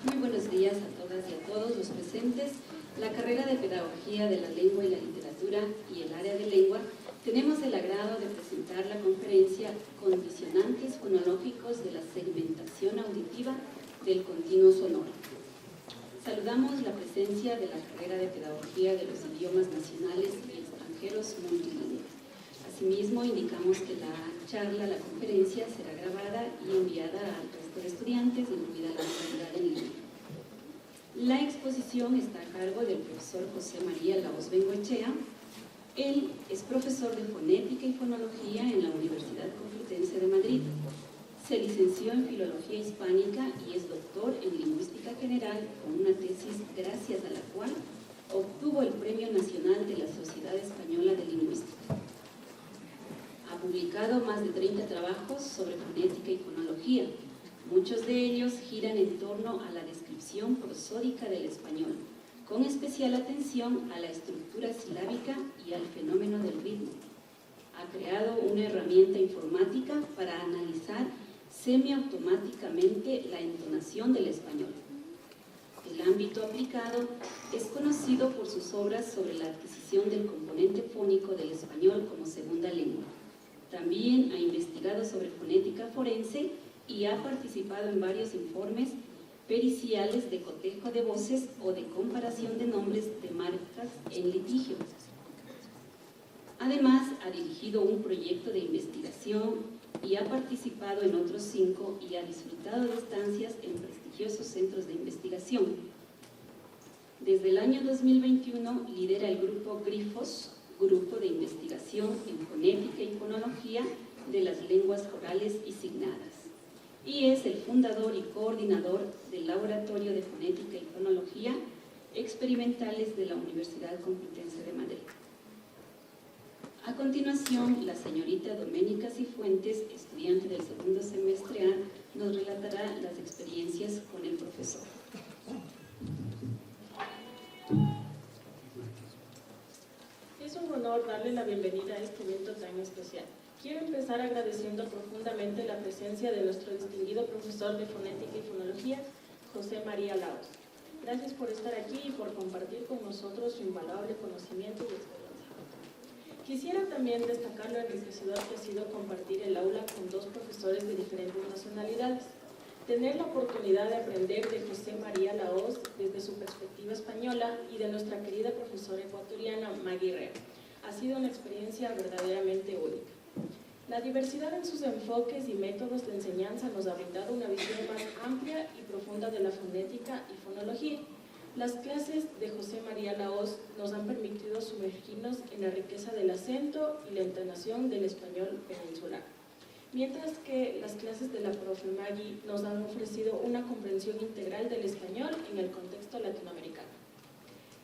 Muy buenos días a todas y a todos los presentes. La carrera de Pedagogía de la Lengua y la Literatura y el área de Lengua tenemos el agrado de presentar la conferencia Condicionantes fonológicos de la segmentación auditiva del continuo sonoro. Saludamos la presencia de la carrera de Pedagogía de los idiomas nacionales y extranjeros multilingües. Asimismo, indicamos que la charla, la conferencia, será grabada y enviada al resto de estudiantes, incluida la modalidad en línea. La exposición está a cargo del profesor José María Lahoz Bengoechea. Él es profesor de Fonética y Fonología en la Universidad Complutense de Madrid. Se licenció en Filología Hispánica y es doctor en Lingüística General con una tesis gracias a la cual obtuvo el Premio Nacional de la Sociedad Española de Lingüística. Ha publicado más de 30 trabajos sobre fonética y fonología. Muchos de ellos giran en torno a la descripción prosódica del español, con especial atención a la estructura silábica y al fenómeno del ritmo. Ha creado una herramienta informática para analizar semiautomáticamente la entonación del español. El ámbito aplicado es conocido por sus obras sobre la adquisición del componente fónico del español como segunda lengua. También ha investigado sobre fonética forense y ha participado en varios informes periciales de cotejo de voces o de comparación de nombres de marcas en litigio. Además, ha dirigido un proyecto de investigación y ha participado en otros 5 y ha disfrutado de estancias en prestigiosos centros de investigación. Desde el año 2021 lidera el grupo Grifos, Grupo de Investigación en Fonética y Fonología de las Lenguas Orales y Signadas, y es el fundador y coordinador del Laboratorio de Fonética y Fonología Experimentales de la Universidad Complutense de Madrid. A continuación, la señorita Doménica Cifuentes, estudiante del segundo semestre A, nos relatará las experiencias con el profesor. Es un honor darle la bienvenida a este evento tan especial. Quiero empezar agradeciendo profundamente la presencia de nuestro distinguido profesor de Fonética y Fonología, José María Lahoz. Gracias por estar aquí y por compartir con nosotros su invaluable conocimiento y experiencia. Quisiera también destacar lo enriquecedor que ha sido compartir el aula con 2 profesores de diferentes nacionalidades. Tener la oportunidad de aprender de José María Lahoz desde su perspectiva española y de nuestra querida profesora ecuatoriana Maggie Rea ha sido una experiencia verdaderamente única. La diversidad en sus enfoques y métodos de enseñanza nos ha brindado una visión más amplia y profunda de la fonética y fonología. Las clases de José María Lahoz nos han permitido sumergirnos en la riqueza del acento y la entonación del español peninsular, mientras que las clases de la profe Maggie nos han ofrecido una comprensión integral del español en el contexto latinoamericano.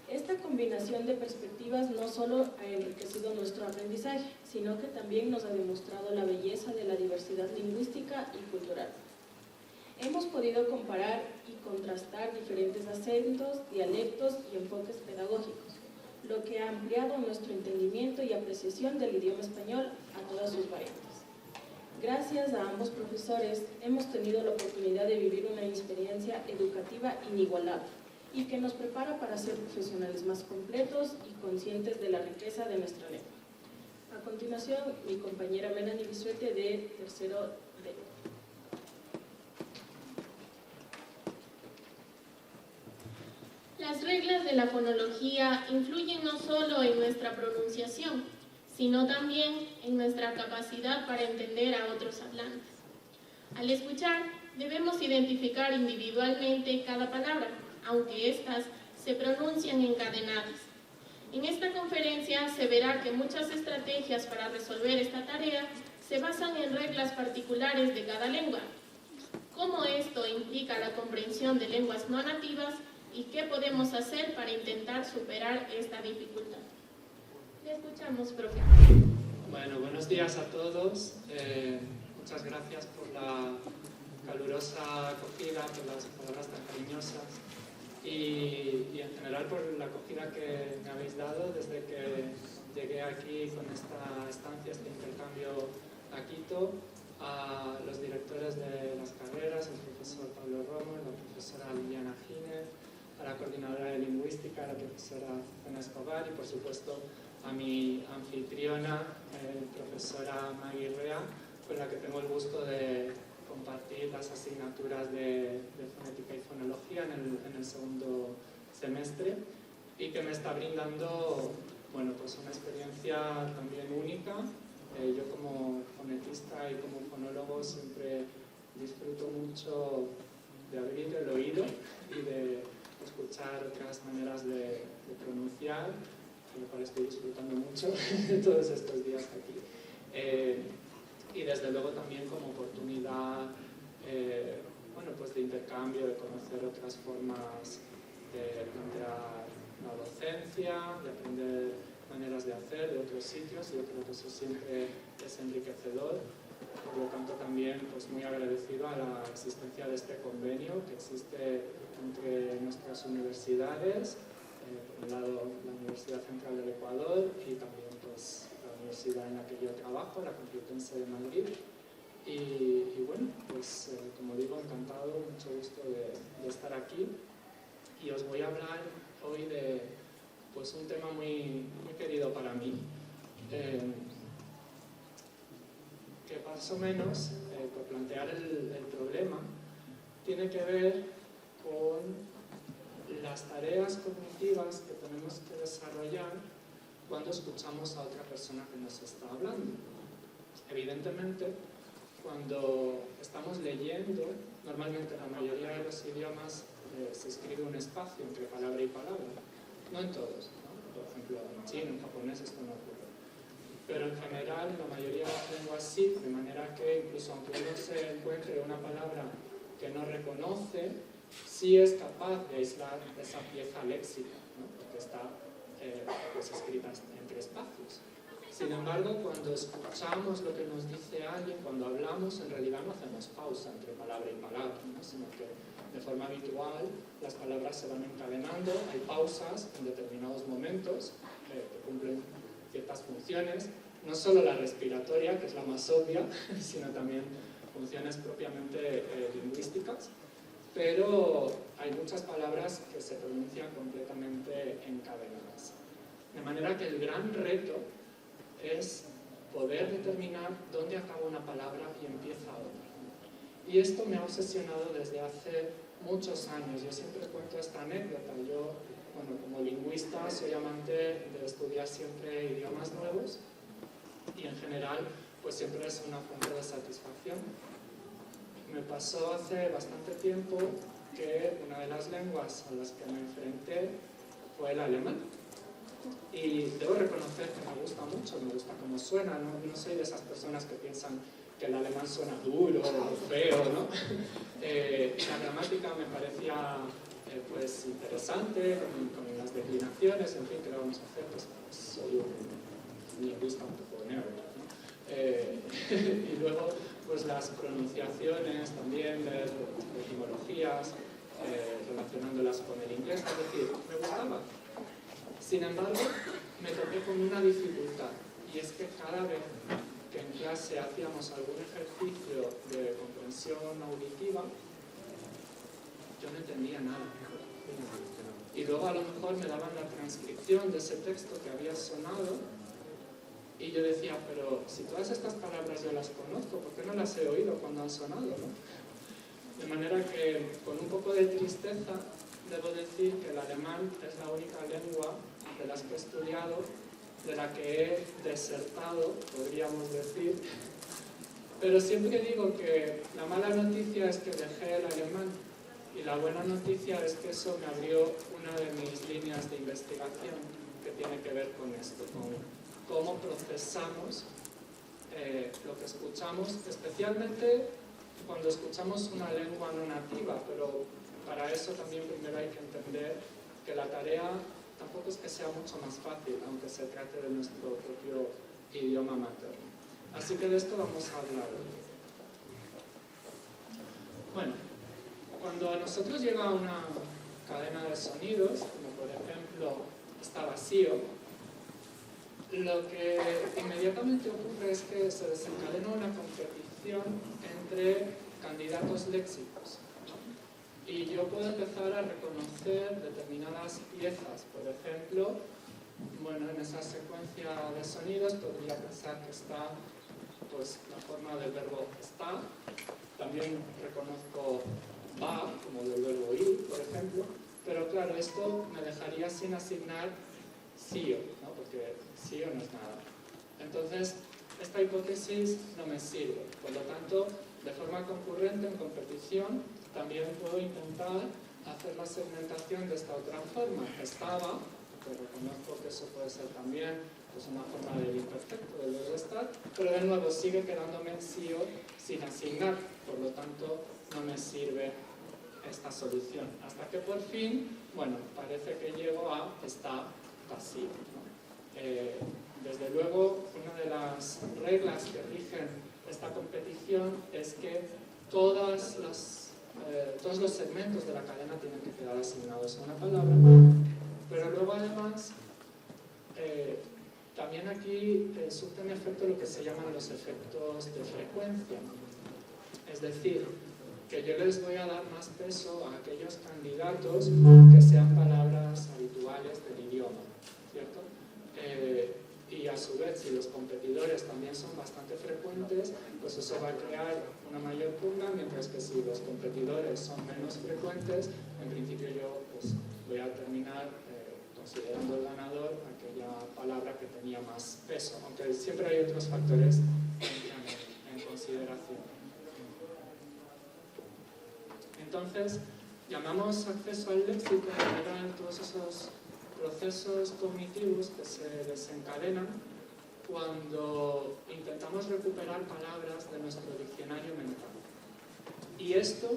Esta combinación de perspectivas no solo ha enriquecido nuestro aprendizaje, sino que también nos ha demostrado la belleza de la diversidad lingüística y cultural. Hemos podido comparar y contrastar diferentes acentos, dialectos y enfoques pedagógicos, lo que ha ampliado nuestro entendimiento y apreciación del idioma español a todas sus variantes. Gracias a ambos profesores hemos tenido la oportunidad de vivir una experiencia educativa inigualable y que nos prepara para ser profesionales más completos y conscientes de la riqueza de nuestra lengua. A continuación, mi compañera Melanie Bisuete de tercero D. Las reglas de la fonología influyen no solo en nuestra pronunciación, sino también en nuestra capacidad para entender a otros hablantes. Al escuchar, debemos identificar individualmente cada palabra, aunque éstas se pronuncian encadenadas. En esta conferencia se verá que muchas estrategias para resolver esta tarea se basan en reglas particulares de cada lengua. Cómo esto implica la comprensión de lenguas no nativas y qué podemos hacer para intentar superar esta dificultad. Le escuchamos, profe. Bueno, buenos días a todos. Muchas gracias por la calurosa acogida, por las palabras tan cariñosas y en general por la acogida que me habéis dado desde que llegué aquí con esta estancia, este intercambio a Quito. a los directores de las carreras, el profesor Pablo Romo, la profesora Liliana Giner, a la coordinadora de lingüística, la profesora Ana Escobar y por supuesto a mi anfitriona, profesora Maggie Rea, con la que tengo el gusto de compartir las asignaturas de fonética y fonología en el segundo semestre y que me está brindando, bueno, pues una experiencia también única. Yo como fonetista y como fonólogo siempre disfruto mucho de abrir el oído y de escuchar otras maneras de pronunciar, lo cual estoy disfrutando mucho todos estos días aquí. Y desde luego también como oportunidad bueno, pues de intercambio, de conocer otras formas de plantear la docencia, de aprender maneras de hacer de otros sitios, y yo creo que eso siempre es enriquecedor. Por lo tanto, también pues, muy agradecido a la existencia de este convenio que existe entre nuestras universidades, por un lado la Universidad Central del Ecuador y también pues, la universidad en la que yo trabajo, la Complutense de Madrid. Y bueno, pues como digo, encantado, mucho gusto de estar aquí. Y os voy a hablar hoy de pues, un tema muy querido para mí, que más o menos, por plantear el problema, tiene que ver con las tareas cognitivas que tenemos que desarrollar cuando escuchamos a otra persona que nos está hablando. Evidentemente, cuando estamos leyendo, normalmente en la mayoría de los idiomas se escribe un espacio entre palabra y palabra, no en todos, ¿no? Por ejemplo, en chino, en japonés esto no ocurre. Pero en general, en la mayoría de las lenguas sí, de manera que incluso aunque uno se encuentre una palabra que no reconoce, sí es capaz de aislar esa pieza léxica, ¿no? Porque está pues escrita entre espacios. Sin embargo, cuando escuchamos lo que nos dice alguien, cuando hablamos, en realidad no hacemos pausa entre palabra y palabra, ¿no? Sino que de forma habitual las palabras se van encadenando, hay pausas en determinados momentos que cumplen ciertas funciones, no solo la respiratoria, que es la más obvia, sino también funciones propiamente lingüísticas, pero hay muchas palabras que se pronuncian completamente encadenadas. De manera que el gran reto es poder determinar dónde acaba una palabra y empieza otra. Y esto me ha obsesionado desde hace muchos años. Yo siempre cuento esta anécdota. Yo, bueno, como lingüista, soy amante de estudiar siempre idiomas nuevos y en general, pues siempre es una fuente de satisfacción. Me pasó hace bastante tiempo que una de las lenguas a las que me enfrenté fue el alemán. Y debo reconocer que me gusta mucho, me gusta cómo suena, no soy de esas personas que piensan que el alemán suena duro o feo, ¿no? La gramática me parecía pues interesante, con las declinaciones, en fin, ¿qué le vamos a hacer? Pues soy un lingüista un poco nerd, ¿no? Y luego, pues las pronunciaciones también de etimologías, relacionándolas con el inglés, es decir, me gustaba. Sin embargo, me topé con una dificultad, y es que cada vez que en clase hacíamos algún ejercicio de comprensión auditiva, yo no entendía nada. Y luego a lo mejor me daban la transcripción de ese texto que había sonado, y yo decía, pero si todas estas palabras yo las conozco, ¿por qué no las he oído cuando han sonado, no? De manera que, con un poco de tristeza, debo decir que el alemán es la única lengua de las que he estudiado, de la que he desertado, podríamos decir. Pero siempre digo que la mala noticia es que dejé el alemán y la buena noticia es que eso me abrió una de mis líneas de investigación que tiene que ver con esto, con cómo procesamos lo que escuchamos, especialmente cuando escuchamos una lengua no nativa, pero para eso también primero hay que entender que la tarea tampoco es que sea mucho más fácil, aunque se trate de nuestro propio idioma materno. Así que de esto vamos a hablar hoy. Bueno, cuando a nosotros llega una cadena de sonidos, como por ejemplo está vacío, lo que inmediatamente ocurre es que se desencadena una competición entre candidatos léxicos. Y yo puedo empezar a reconocer determinadas piezas. Por ejemplo, bueno, en esa secuencia de sonidos podría pensar que está pues, la forma del verbo está. También reconozco va, como del verbo ir, por ejemplo. Pero claro, esto me dejaría sin asignar sí o, ¿no? Porque sí o no es nada. Entonces, esta hipótesis no me sirve. Por lo tanto, de forma concurrente, en competición, también puedo intentar hacer la segmentación de esta otra forma. Estaba, que reconozco que eso puede ser también pues, una forma del imperfecto, del verbo estar, pero de nuevo sigue quedándome en sí o sin asignar, por lo tanto no me sirve esta solución. Hasta que por fin, bueno, parece que llego a está pasivo, ¿no? Desde luego, una de las reglas que rigen esta competición es que todos los segmentos de la cadena tienen que quedar asignados a una palabra, pero luego además también aquí surten efecto lo que se llaman los efectos de frecuencia, es decir, que yo les voy a dar más peso a aquellos candidatos que sean palabras habituales del idioma, ¿cierto? Y a su vez, si los competidores también son bastante frecuentes, pues eso va a crear una mayor pugna, mientras que si los competidores son menos frecuentes, en principio yo pues, voy a terminar considerando el ganador aquella palabra que tenía más peso, aunque siempre hay otros factores que entran en consideración. Entonces, llamamos acceso al léxico en general todos esos procesos cognitivos que se desencadenan cuando intentamos recuperar palabras de nuestro diccionario mental. Y esto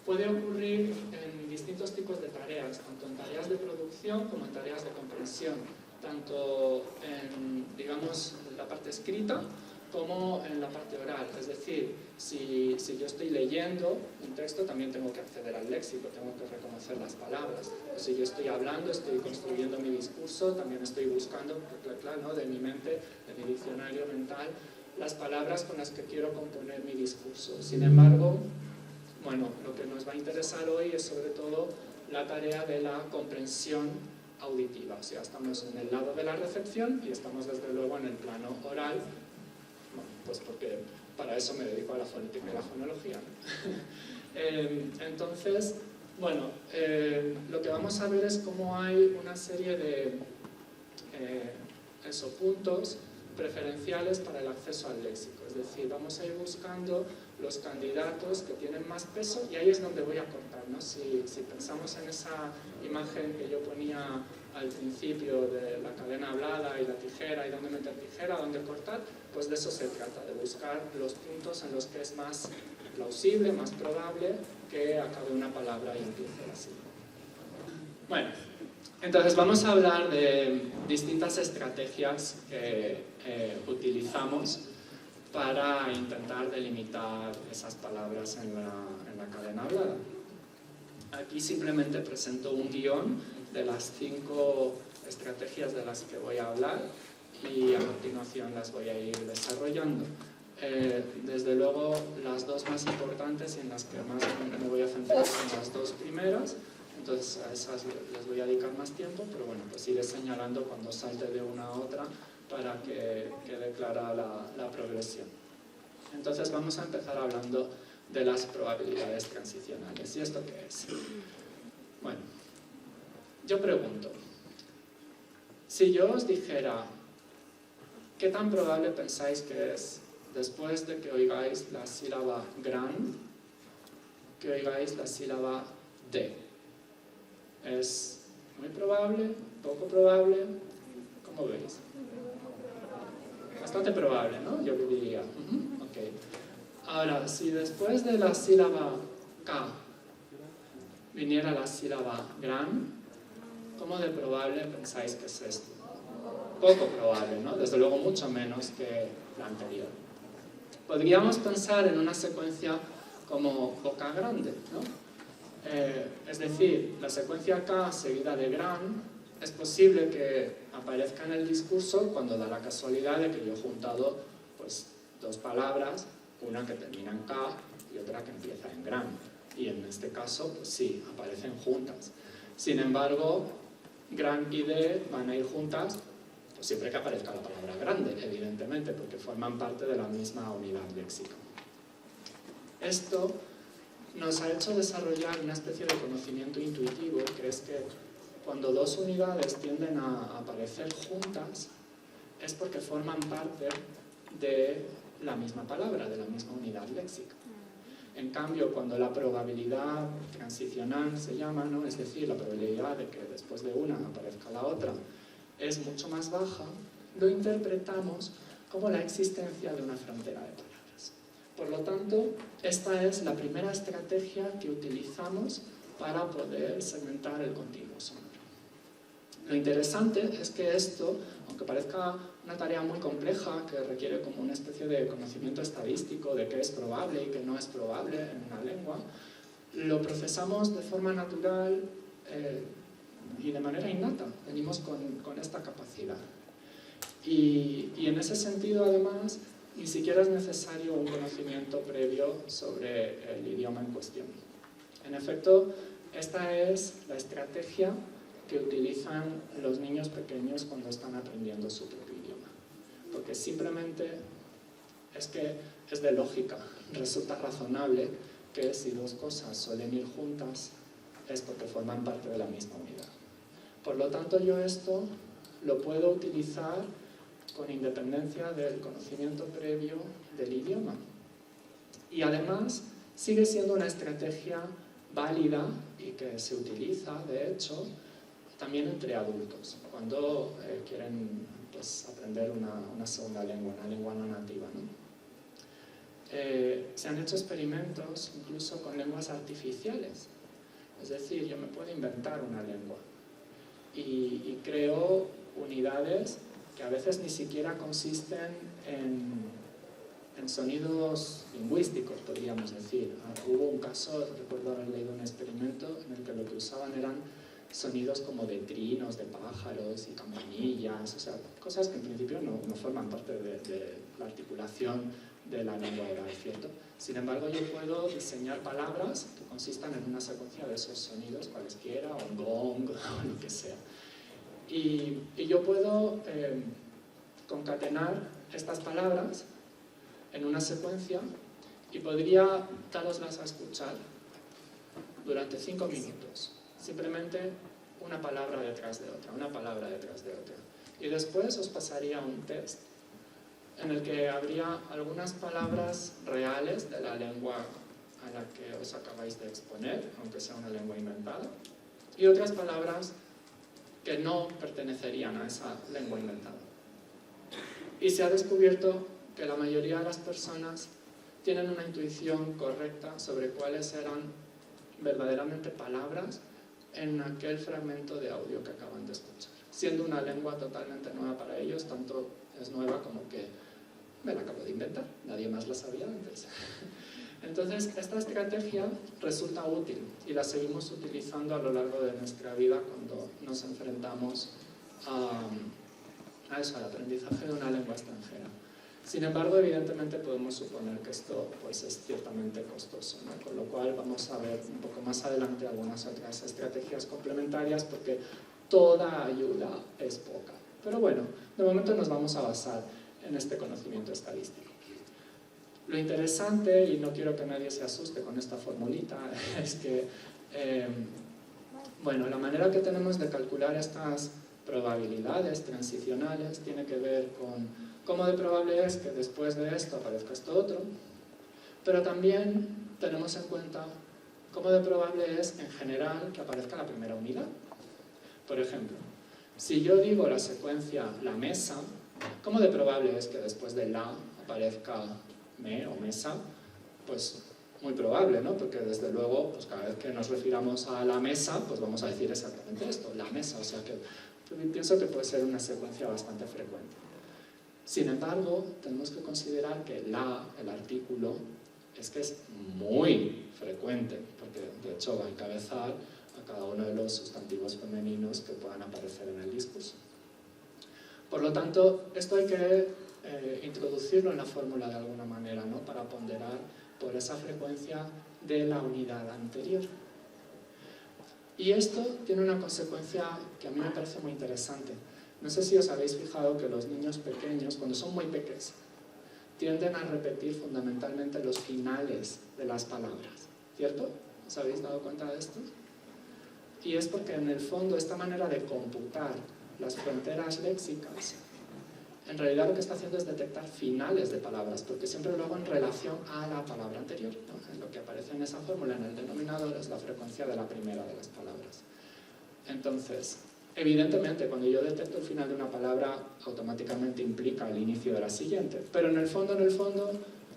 puede ocurrir en distintos tipos de tareas, tanto en tareas de producción como en tareas de comprensión, tanto en, digamos, la parte escrita como en la parte oral. Es decir, si yo estoy leyendo un texto, también tengo que acceder al léxico, tengo que reconocer las palabras. O si yo estoy hablando, estoy construyendo mi discurso, también estoy buscando, claro, ¿no? de mi mente, de mi diccionario mental, las palabras con las que quiero componer mi discurso. Sin embargo, bueno, lo que nos va a interesar hoy es sobre todo la tarea de la comprensión auditiva. O sea, estamos en el lado de la recepción y estamos desde luego en el plano oral. Bueno, pues porque para eso me dedico a la fonética y la fonología, ¿no? Entonces, bueno, lo que vamos a ver es cómo hay una serie de puntos preferenciales para el acceso al léxico. Es decir, vamos a ir buscando los candidatos que tienen más peso y ahí es donde voy a cortar, ¿no? Si pensamos en esa imagen que yo ponía al principio de la cadena hablada y la tijera y dónde meter tijera, dónde cortar, pues de eso se trata, de buscar los puntos en los que es más plausible, más probable que acabe una palabra y empiece así. Bueno, entonces vamos a hablar de distintas estrategias que utilizamos para intentar delimitar esas palabras en la cadena hablada. Aquí simplemente presento un guión de las 5 estrategias de las que voy a hablar y a continuación las voy a ir desarrollando. Desde luego, las dos más importantes y en las que más me voy a centrar son las dos primeras, entonces a esas les voy a dedicar más tiempo, pero bueno, pues iré señalando cuando salte de una a otra para que quede clara la progresión. Entonces vamos a empezar hablando de las probabilidades transicionales. ¿Y esto qué es? Bueno, yo pregunto, si yo os dijera, ¿qué tan probable pensáis que es, después de que oigáis la sílaba gran, que oigáis la sílaba de? ¿Es muy probable? ¿Poco probable? ¿Cómo veis? Bastante probable, ¿no? Yo diría. Okay. Ahora, si después de la sílaba K viniera la sílaba gran, ¿cómo de probable pensáis que es esto? Poco probable, ¿no? Desde luego mucho menos que la anterior. Podríamos pensar en una secuencia como boca grande, ¿no? Es decir, la secuencia K seguida de gran es posible que aparezca en el discurso cuando da la casualidad de que yo he juntado pues, dos palabras, una que termina en K y otra que empieza en gran. Y en este caso, pues sí, aparecen juntas. Sin embargo, gran y de van a ir juntas pues siempre que aparezca la palabra grande, evidentemente, porque forman parte de la misma unidad léxica. Esto nos ha hecho desarrollar una especie de conocimiento intuitivo, que es que cuando dos unidades tienden a aparecer juntas, es porque forman parte de la misma palabra, de la misma unidad léxica. En cambio, cuando la probabilidad transicional se llama, ¿no? Es decir, la probabilidad de que después de una aparezca la otra, es mucho más baja, lo interpretamos como la existencia de una frontera de palabras. Por lo tanto, esta es la primera estrategia que utilizamos para poder segmentar el continuo sonoro. Lo interesante es que esto, aunque parezca una tarea muy compleja, que requiere como una especie de conocimiento estadístico de qué es probable y qué no es probable en una lengua, lo procesamos de forma natural y de manera innata. Venimos con esta capacidad. Y en ese sentido, además, ni siquiera es necesario un conocimiento previo sobre el idioma en cuestión. En efecto, esta es la estrategia que utilizan los niños pequeños cuando están aprendiendo su propio idioma. Porque simplemente es que es de lógica, resulta razonable que si dos cosas suelen ir juntas es porque forman parte de la misma unidad. Por lo tanto, yo esto lo puedo utilizar con independencia del conocimiento previo del idioma. Y además sigue siendo una estrategia válida y que se utiliza, de hecho, también entre adultos, cuando quieren pues, aprender una segunda lengua, una lengua no nativa, ¿no? Se han hecho experimentos incluso con lenguas artificiales. Es decir, yo me puedo inventar una lengua y creo unidades que a veces ni siquiera consisten en sonidos lingüísticos, podríamos decir. Hubo un caso, recuerdo haber leído un experimento en el que lo que usaban eran sonidos como de trinos, de pájaros y campanillas, o sea, cosas que en principio no forman parte de la articulación de la lengua oral, ¿cierto? Sin embargo, yo puedo diseñar palabras que consistan en una secuencia de esos sonidos, cualesquiera, o un gong, o lo que sea. Y yo puedo concatenar estas palabras en una secuencia y podría daroslas a escuchar durante 5 minutos. Simplemente una palabra detrás de otra, una palabra detrás de otra. Y después os pasaría un test en el que habría algunas palabras reales de la lengua a la que os acabáis de exponer, aunque sea una lengua inventada, y otras palabras que no pertenecerían a esa lengua inventada. Y se ha descubierto que la mayoría de las personas tienen una intuición correcta sobre cuáles eran verdaderamente palabras en aquel fragmento de audio que acaban de escuchar, siendo una lengua totalmente nueva para ellos, tanto es nueva como que me la acabo de inventar, nadie más la sabía antes. Entonces, esta estrategia resulta útil y la seguimos utilizando a lo largo de nuestra vida cuando nos enfrentamos a eso, al aprendizaje de una lengua extranjera. Sin embargo, evidentemente podemos suponer que esto pues, es ciertamente costoso, ¿no? Con lo cual vamos a ver un poco más adelante algunas otras estrategias complementarias porque toda ayuda es poca. Pero bueno, de momento nos vamos a basar en este conocimiento estadístico. Lo interesante, y no quiero que nadie se asuste con esta formulita, es que bueno, la manera que tenemos de calcular estas probabilidades transicionales tiene que ver con cómo de probable es que después de esto aparezca esto otro, pero también tenemos en cuenta cómo de probable es en general que aparezca la primera unidad. Por ejemplo, si yo digo la secuencia la mesa, ¿cómo de probable es que después de la aparezca me o mesa? Pues muy probable, ¿no? Porque desde luego, pues cada vez que nos refiramos a la mesa, pues vamos a decir exactamente esto, la mesa, o sea que pienso que puede ser una secuencia bastante frecuente. Sin embargo, tenemos que considerar que la, el artículo, es que es muy frecuente, porque de hecho va a encabezar a cada uno de los sustantivos femeninos que puedan aparecer en el discurso. Por lo tanto, esto hay que introducirlo en la fórmula de alguna manera, ¿no? Para ponderar por esa frecuencia de la unidad anterior. Y esto tiene una consecuencia que a mí me parece muy interesante. No sé si os habéis fijado que los niños pequeños, cuando son muy pequeños, tienden a repetir fundamentalmente los finales de las palabras, ¿cierto? ¿Os habéis dado cuenta de esto? Y es porque en el fondo esta manera de computar las fronteras léxicas, en realidad lo que está haciendo es detectar finales de palabras, porque siempre lo hago en relación a la palabra anterior, ¿no? Lo que aparece en esa fórmula, en el denominador, es la frecuencia de la primera de las palabras. Entonces, evidentemente, cuando yo detecto el final de una palabra, automáticamente implica el inicio de la siguiente, pero en el fondo,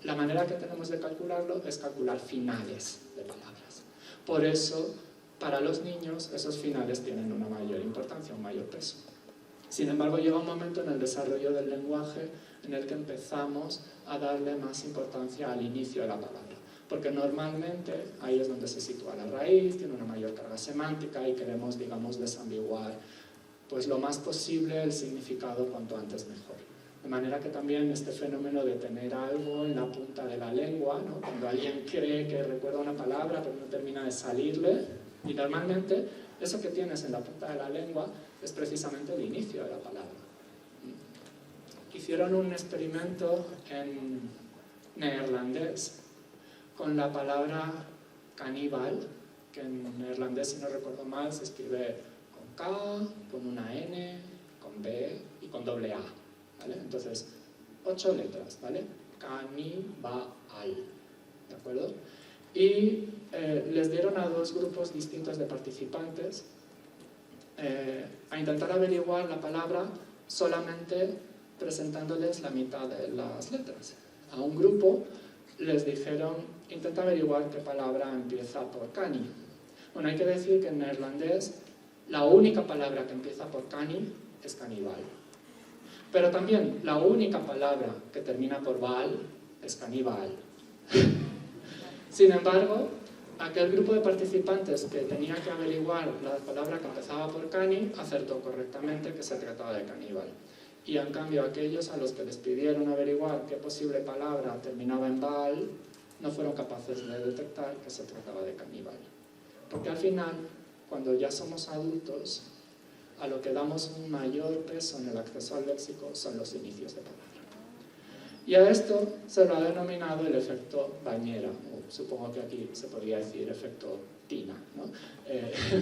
la manera que tenemos de calcularlo es calcular finales de palabras. Por eso, para los niños, esos finales tienen una mayor importancia, un mayor peso. Sin embargo, llega un momento en el desarrollo del lenguaje en el que empezamos a darle más importancia al inicio de la palabra, porque normalmente ahí es donde se sitúa la raíz, tiene una mayor carga semántica y queremos, digamos, desambiguar pues lo más posible el significado cuanto antes mejor. De manera que también este fenómeno de tener algo en la punta de la lengua, ¿no? Cuando alguien cree que recuerda una palabra pero no termina de salirle, y normalmente eso que tienes en la punta de la lengua es precisamente el inicio de la palabra. Hicieron un experimento en neerlandés con la palabra caníbal, que en neerlandés, si no recuerdo mal, se escribe con K, con una N, con B y con doble A, ¿vale? Entonces, 8 letras, ¿vale? Caníbal, ¿de acuerdo? Y les dieron a 2 grupos distintos de participantes a intentar averiguar la palabra solamente presentándoles la mitad de las letras. A un grupo les dijeron, intenta averiguar qué palabra empieza por cani. Bueno, hay que decir que en neerlandés la única palabra que empieza por cani es caníbal. Pero también la única palabra que termina por bal es caníbal. Sin embargo, aquel grupo de participantes que tenía que averiguar la palabra que empezaba por cani acertó correctamente que se trataba de caníbal. Y en cambio aquellos a los que les pidieron averiguar qué posible palabra terminaba en bal no fueron capaces de detectar que se trataba de caníbal. Porque al final, cuando ya somos adultos, a lo que damos un mayor peso en el acceso al léxico son los inicios de palabra. Y a esto se lo ha denominado el efecto bañera, o supongo que aquí se podría decir efecto tina, ¿no?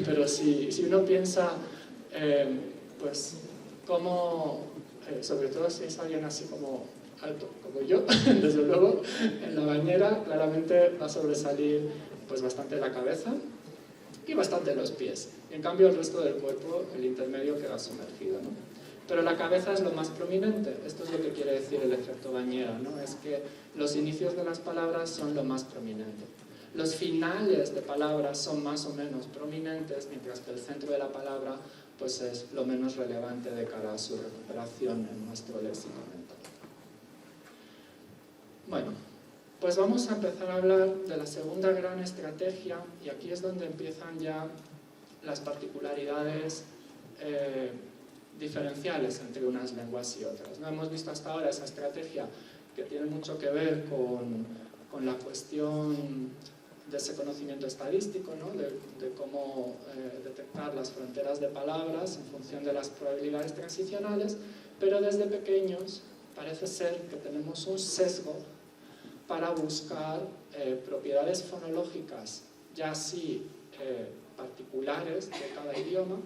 Pero si uno piensa, pues, cómo, sobre todo si es alguien así como alto, como yo, desde luego, en la bañera claramente va a sobresalir pues, bastante la cabeza y bastante los pies. Y en cambio el resto del cuerpo, el intermedio, queda sumergido, ¿no? Pero la cabeza es lo más prominente. Esto es lo que quiere decir el efecto bañera, ¿no? Es que los inicios de las palabras son lo más prominente. Los finales de palabras son más o menos prominentes, mientras que el centro de la palabra pues, es lo menos relevante de cara a su recuperación en nuestro léxico mental. Bueno, pues vamos a empezar a hablar de la segunda gran estrategia, y aquí es donde empiezan ya las particularidades diferenciales entre unas lenguas y otras. No hemos visto hasta ahora esa estrategia que tiene mucho que ver con la cuestión de ese conocimiento estadístico, ¿no? de cómo detectar las fronteras de palabras en función de las probabilidades transicionales, pero desde pequeños parece ser que tenemos un sesgo para buscar propiedades fonológicas, ya sí particulares de cada idioma,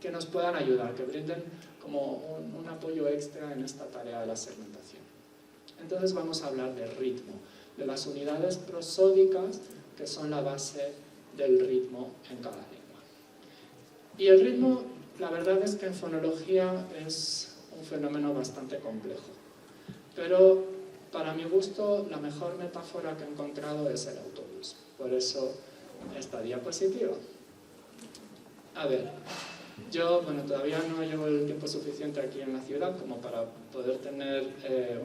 que nos puedan ayudar, que brinden como un apoyo extra en esta tarea de la segmentación. Entonces vamos a hablar de ritmo, de las unidades prosódicas que son la base del ritmo en cada lengua. Y el ritmo, la verdad es que en fonología es un fenómeno bastante complejo, pero para mi gusto la mejor metáfora que he encontrado es el autobús. Por eso esta diapositiva. A ver, yo, todavía no llevo el tiempo suficiente aquí en la ciudad como para poder tener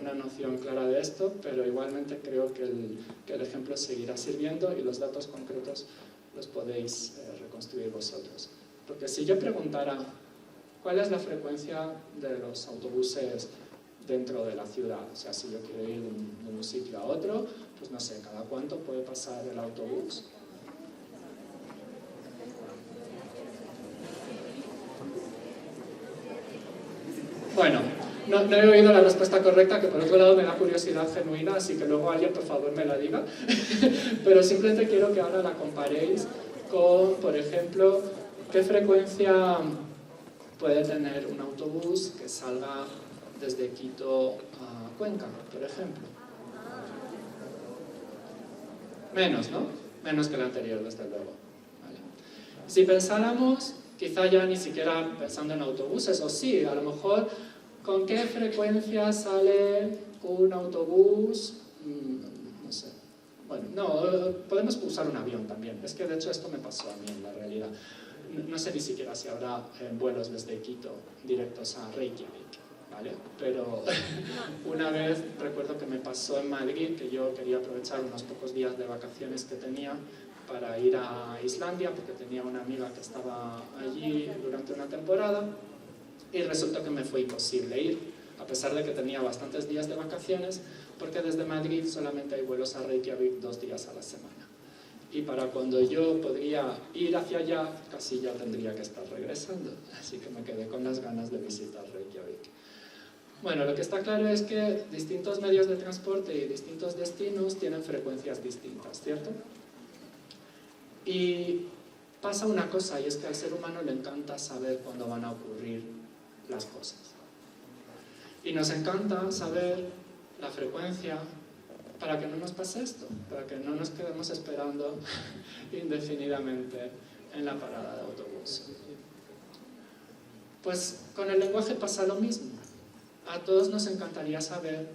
una noción clara de esto, pero igualmente creo que el ejemplo seguirá sirviendo y los datos concretos los podéis reconstruir construir vosotros. Porque si yo preguntara cuál es la frecuencia de los autobuses dentro de la ciudad, o sea, si yo quiero ir de un sitio a otro, pues no sé, ¿cada cuánto puede pasar el autobús? Bueno, no he oído la respuesta correcta, que por otro lado me da curiosidad genuina, así que luego alguien por favor me la diga. Pero simplemente quiero que ahora la comparéis con, por ejemplo, qué frecuencia puede tener un autobús que salga desde Quito a Cuenca, por ejemplo. Menos, ¿no? Menos que el anterior, desde luego. Vale. Si pensáramos, quizá ya ni siquiera pensando en autobuses, o sí, a lo mejor, ¿con qué frecuencia sale un autobús? No sé. Bueno, no, podemos usar un avión también. Es que de hecho esto me pasó a mí en la realidad. No sé ni siquiera si habrá vuelos desde Quito directos a Reykjavik, ¿vale? Pero una vez recuerdo que me pasó en Madrid que yo quería aprovechar unos pocos días de vacaciones que tenía para ir a Islandia, porque tenía una amiga que estaba allí durante una temporada, y resultó que me fue imposible ir, a pesar de que tenía bastantes días de vacaciones, porque desde Madrid solamente hay vuelos a Reykjavik 2 días a la semana. Y para cuando yo podría ir hacia allá, casi ya tendría que estar regresando, así que me quedé con las ganas de visitar Reykjavik. Bueno, lo que está claro es que distintos medios de transporte y distintos destinos tienen frecuencias distintas, ¿cierto? Y pasa una cosa, y es que al ser humano le encanta saber cuándo van a ocurrir las cosas. Y nos encanta saber la frecuencia para que no nos pase esto, para que no nos quedemos esperando indefinidamente en la parada de autobús. Pues con el lenguaje pasa lo mismo. A todos nos encantaría saber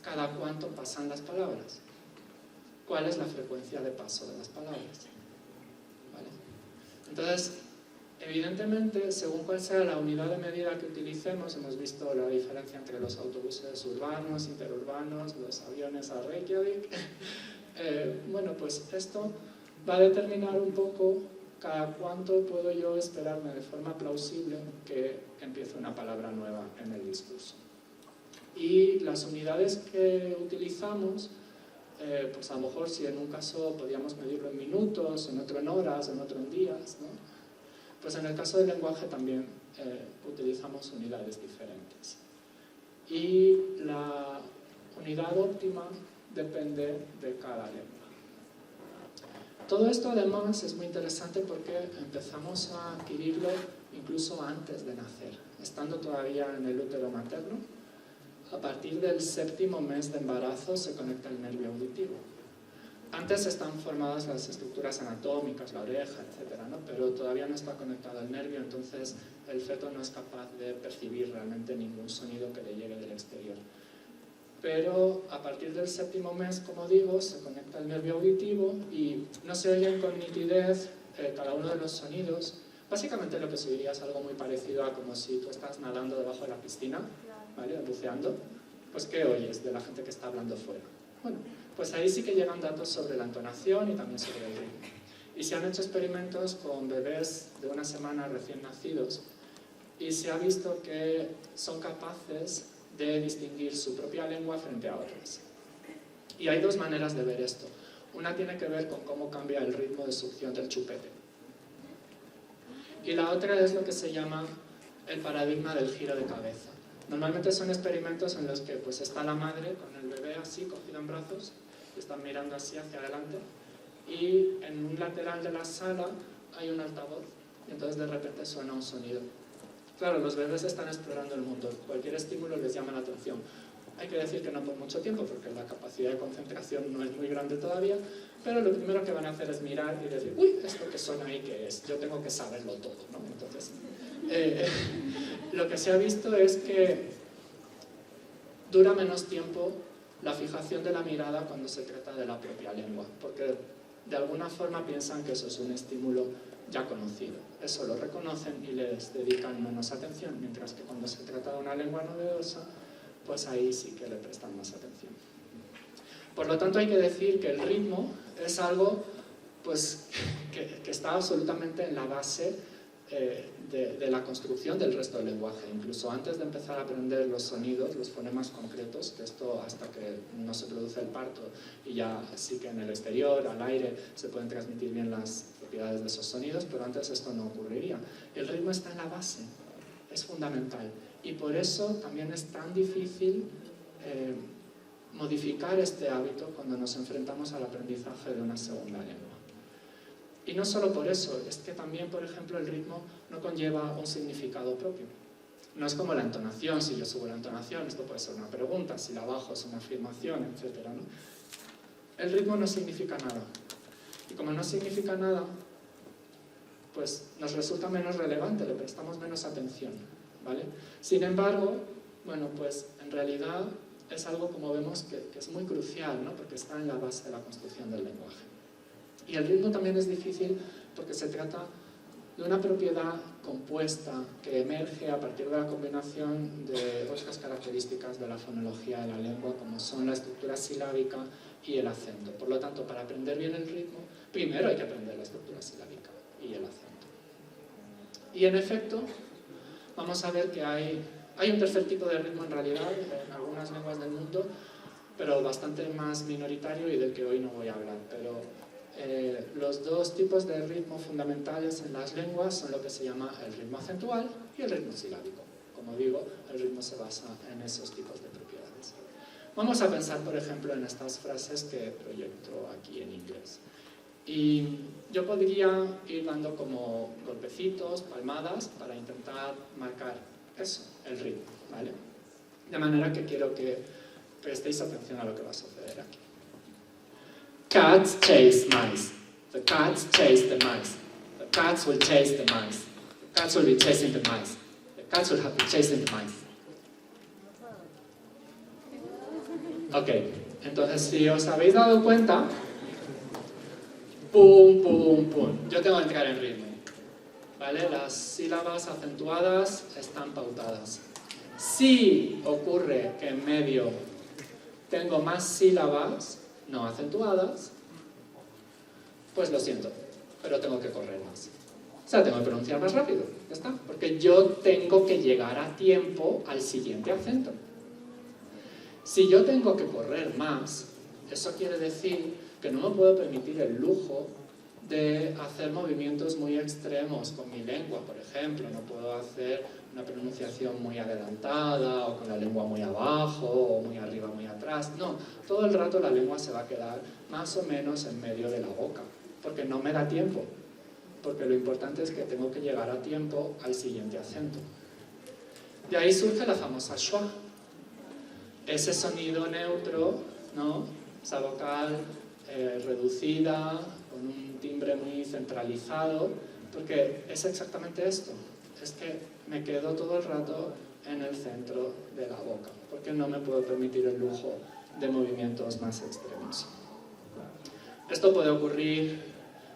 cada cuánto pasan las palabras. ¿Cuál es la frecuencia de paso de las palabras? ¿Vale? Entonces, evidentemente, según cuál sea la unidad de medida que utilicemos, hemos visto la diferencia entre los autobuses urbanos, interurbanos, los aviones a Reykjavik. Bueno, pues esto va a determinar un poco cada cuánto puedo yo esperarme de forma plausible que empiece una palabra nueva en el discurso. Y las unidades que utilizamos, pues a lo mejor si en un caso podíamos medirlo en minutos, en otro en horas, en otro en días, ¿no? Pues en el caso del lenguaje también utilizamos unidades diferentes. Y la unidad óptima depende de cada lengua. Todo esto además es muy interesante porque empezamos a adquirirlo incluso antes de nacer, estando todavía en el útero materno. A partir del 7º mes de embarazo se conecta el nervio auditivo. Antes están formadas las estructuras anatómicas, la oreja, etc., ¿no? Pero todavía no está conectado el nervio, entonces el feto no es capaz de percibir realmente ningún sonido que le llegue del exterior. Pero a partir del 7º mes, como digo, se conecta el nervio auditivo y no se oyen con nitidez cada uno de los sonidos. Básicamente lo que se oiría es algo muy parecido a como si tú estás nadando debajo de la piscina, ¿vale? Buceando. Pues ¿qué oyes de la gente que está hablando fuera? Bueno, pues ahí sí que llegan datos sobre la entonación y también sobre el ritmo. Y se han hecho experimentos con bebés de 1 semana recién nacidos y se ha visto que son capaces de distinguir su propia lengua frente a otras. Y hay 2 maneras de ver esto. Una tiene que ver con cómo cambia el ritmo de succión del chupete. Y la otra es lo que se llama el paradigma del giro de cabeza. Normalmente son experimentos en los que pues, está la madre con el bebé así, cogido en brazos, y están mirando así hacia adelante, y en un lateral de la sala hay un altavoz, y entonces de repente suena un sonido. Claro, los bebés están explorando el mundo, cualquier estímulo les llama la atención. Hay que decir que no por mucho tiempo, porque la capacidad de concentración no es muy grande todavía, pero lo primero que van a hacer es mirar y decir, uy, esto que suena ahí, ¿qué es? Yo tengo que saberlo todo, ¿no? Entonces, lo que se ha visto es que dura menos tiempo la fijación de la mirada cuando se trata de la propia lengua, porque de alguna forma piensan que eso es un estímulo ya conocido. Eso lo reconocen y les dedican menos atención, mientras que cuando se trata de una lengua novedosa, pues ahí sí que le prestan más atención. Por lo tanto, hay que decir que el ritmo es algo pues, que que está absolutamente en la base de la construcción del resto del lenguaje. Incluso antes de empezar a aprender los sonidos, los fonemas concretos, que esto hasta que no se produce el parto y ya sí que en el exterior, al aire, se pueden transmitir bien las propiedades de esos sonidos, pero antes esto no ocurriría. El ritmo está en la base, es fundamental, y por eso también es tan difícil modificar este hábito cuando nos enfrentamos al aprendizaje de una segunda lengua. Y no solo por eso, es que también, por ejemplo, el ritmo no conlleva un significado propio. No es como la entonación. Si yo subo la entonación, esto puede ser una pregunta, si la bajo es una afirmación, etc., ¿no? El ritmo no significa nada. Y como no significa nada, pues nos resulta menos relevante, le prestamos menos atención, ¿vale? Sin embargo, bueno, pues en realidad es algo, como vemos, que es muy crucial, ¿no? Porque está en la base de la construcción del lenguaje. Y el ritmo también es difícil porque se trata de una propiedad compuesta que emerge a partir de la combinación de otras características de la fonología de la lengua, como son la estructura silábica y el acento. Por lo tanto, para aprender bien el ritmo, primero hay que aprender la estructura silábica y el acento. Y en efecto, vamos a ver que hay un tercer tipo de ritmo en realidad en algunas lenguas del mundo, pero bastante más minoritario y del que hoy no voy a hablar. Pero los dos tipos de ritmo fundamentales en las lenguas son lo que se llama el ritmo acentual y el ritmo silábico. Como digo, el ritmo se basa en esos tipos de propiedades. Vamos a pensar, por ejemplo, en estas frases que proyecto aquí en inglés. Y yo podría ir dando como golpecitos, palmadas, para intentar marcar eso, el ritmo, ¿vale? De manera que quiero que prestéis atención a lo que va a suceder aquí. Cats chase mice. The cats chase the mice. The cats will chase the mice. The cats will be chasing the mice. The cats will be chasing the mice. Ok, entonces si os habéis dado cuenta, pum, pum, pum. Yo tengo que entrar en ritmo, ¿vale? Las sílabas acentuadas están pautadas. Si ocurre que en medio tengo más sílabas no acentuadas, pues lo siento, pero tengo que correr más. O sea, tengo que pronunciar más rápido, ya está, porque yo tengo que llegar a tiempo al siguiente acento. Si yo tengo que correr más, eso quiere decir que no me puedo permitir el lujo de hacer movimientos muy extremos con mi lengua, por ejemplo. No puedo hacer una pronunciación muy adelantada, o con la lengua muy abajo, o muy arriba, muy atrás. No, todo el rato la lengua se va a quedar más o menos en medio de la boca, porque no me da tiempo. Porque lo importante es que tengo que llegar a tiempo al siguiente acento. De ahí surge la famosa schwa. Ese sonido neutro, ¿no? Esa vocal reducida, con un timbre muy centralizado, porque es exactamente esto. Es que me quedo todo el rato en el centro de la boca, porque no me puedo permitir el lujo de movimientos más extremos. Esto puede ocurrir,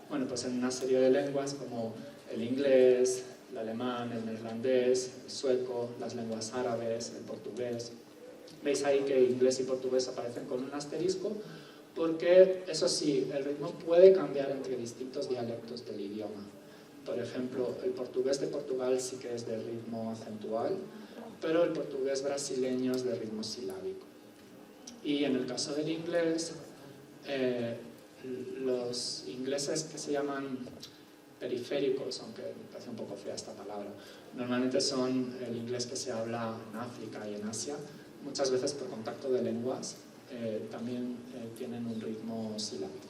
bueno, pues en una serie de lenguas como el inglés, el alemán, el neerlandés, el sueco, las lenguas árabes, el portugués. Veis ahí que inglés y portugués aparecen con un asterisco, porque, eso sí, el ritmo puede cambiar entre distintos dialectos del idioma. Por ejemplo, el portugués de Portugal sí que es de ritmo acentual, pero el portugués brasileño es de ritmo silábico. Y en el caso del inglés, los ingleses que se llaman periféricos, aunque me parece un poco fea esta palabra, normalmente son el inglés que se habla en África y en Asia, muchas veces por contacto de lenguas, también tienen un ritmo silábico.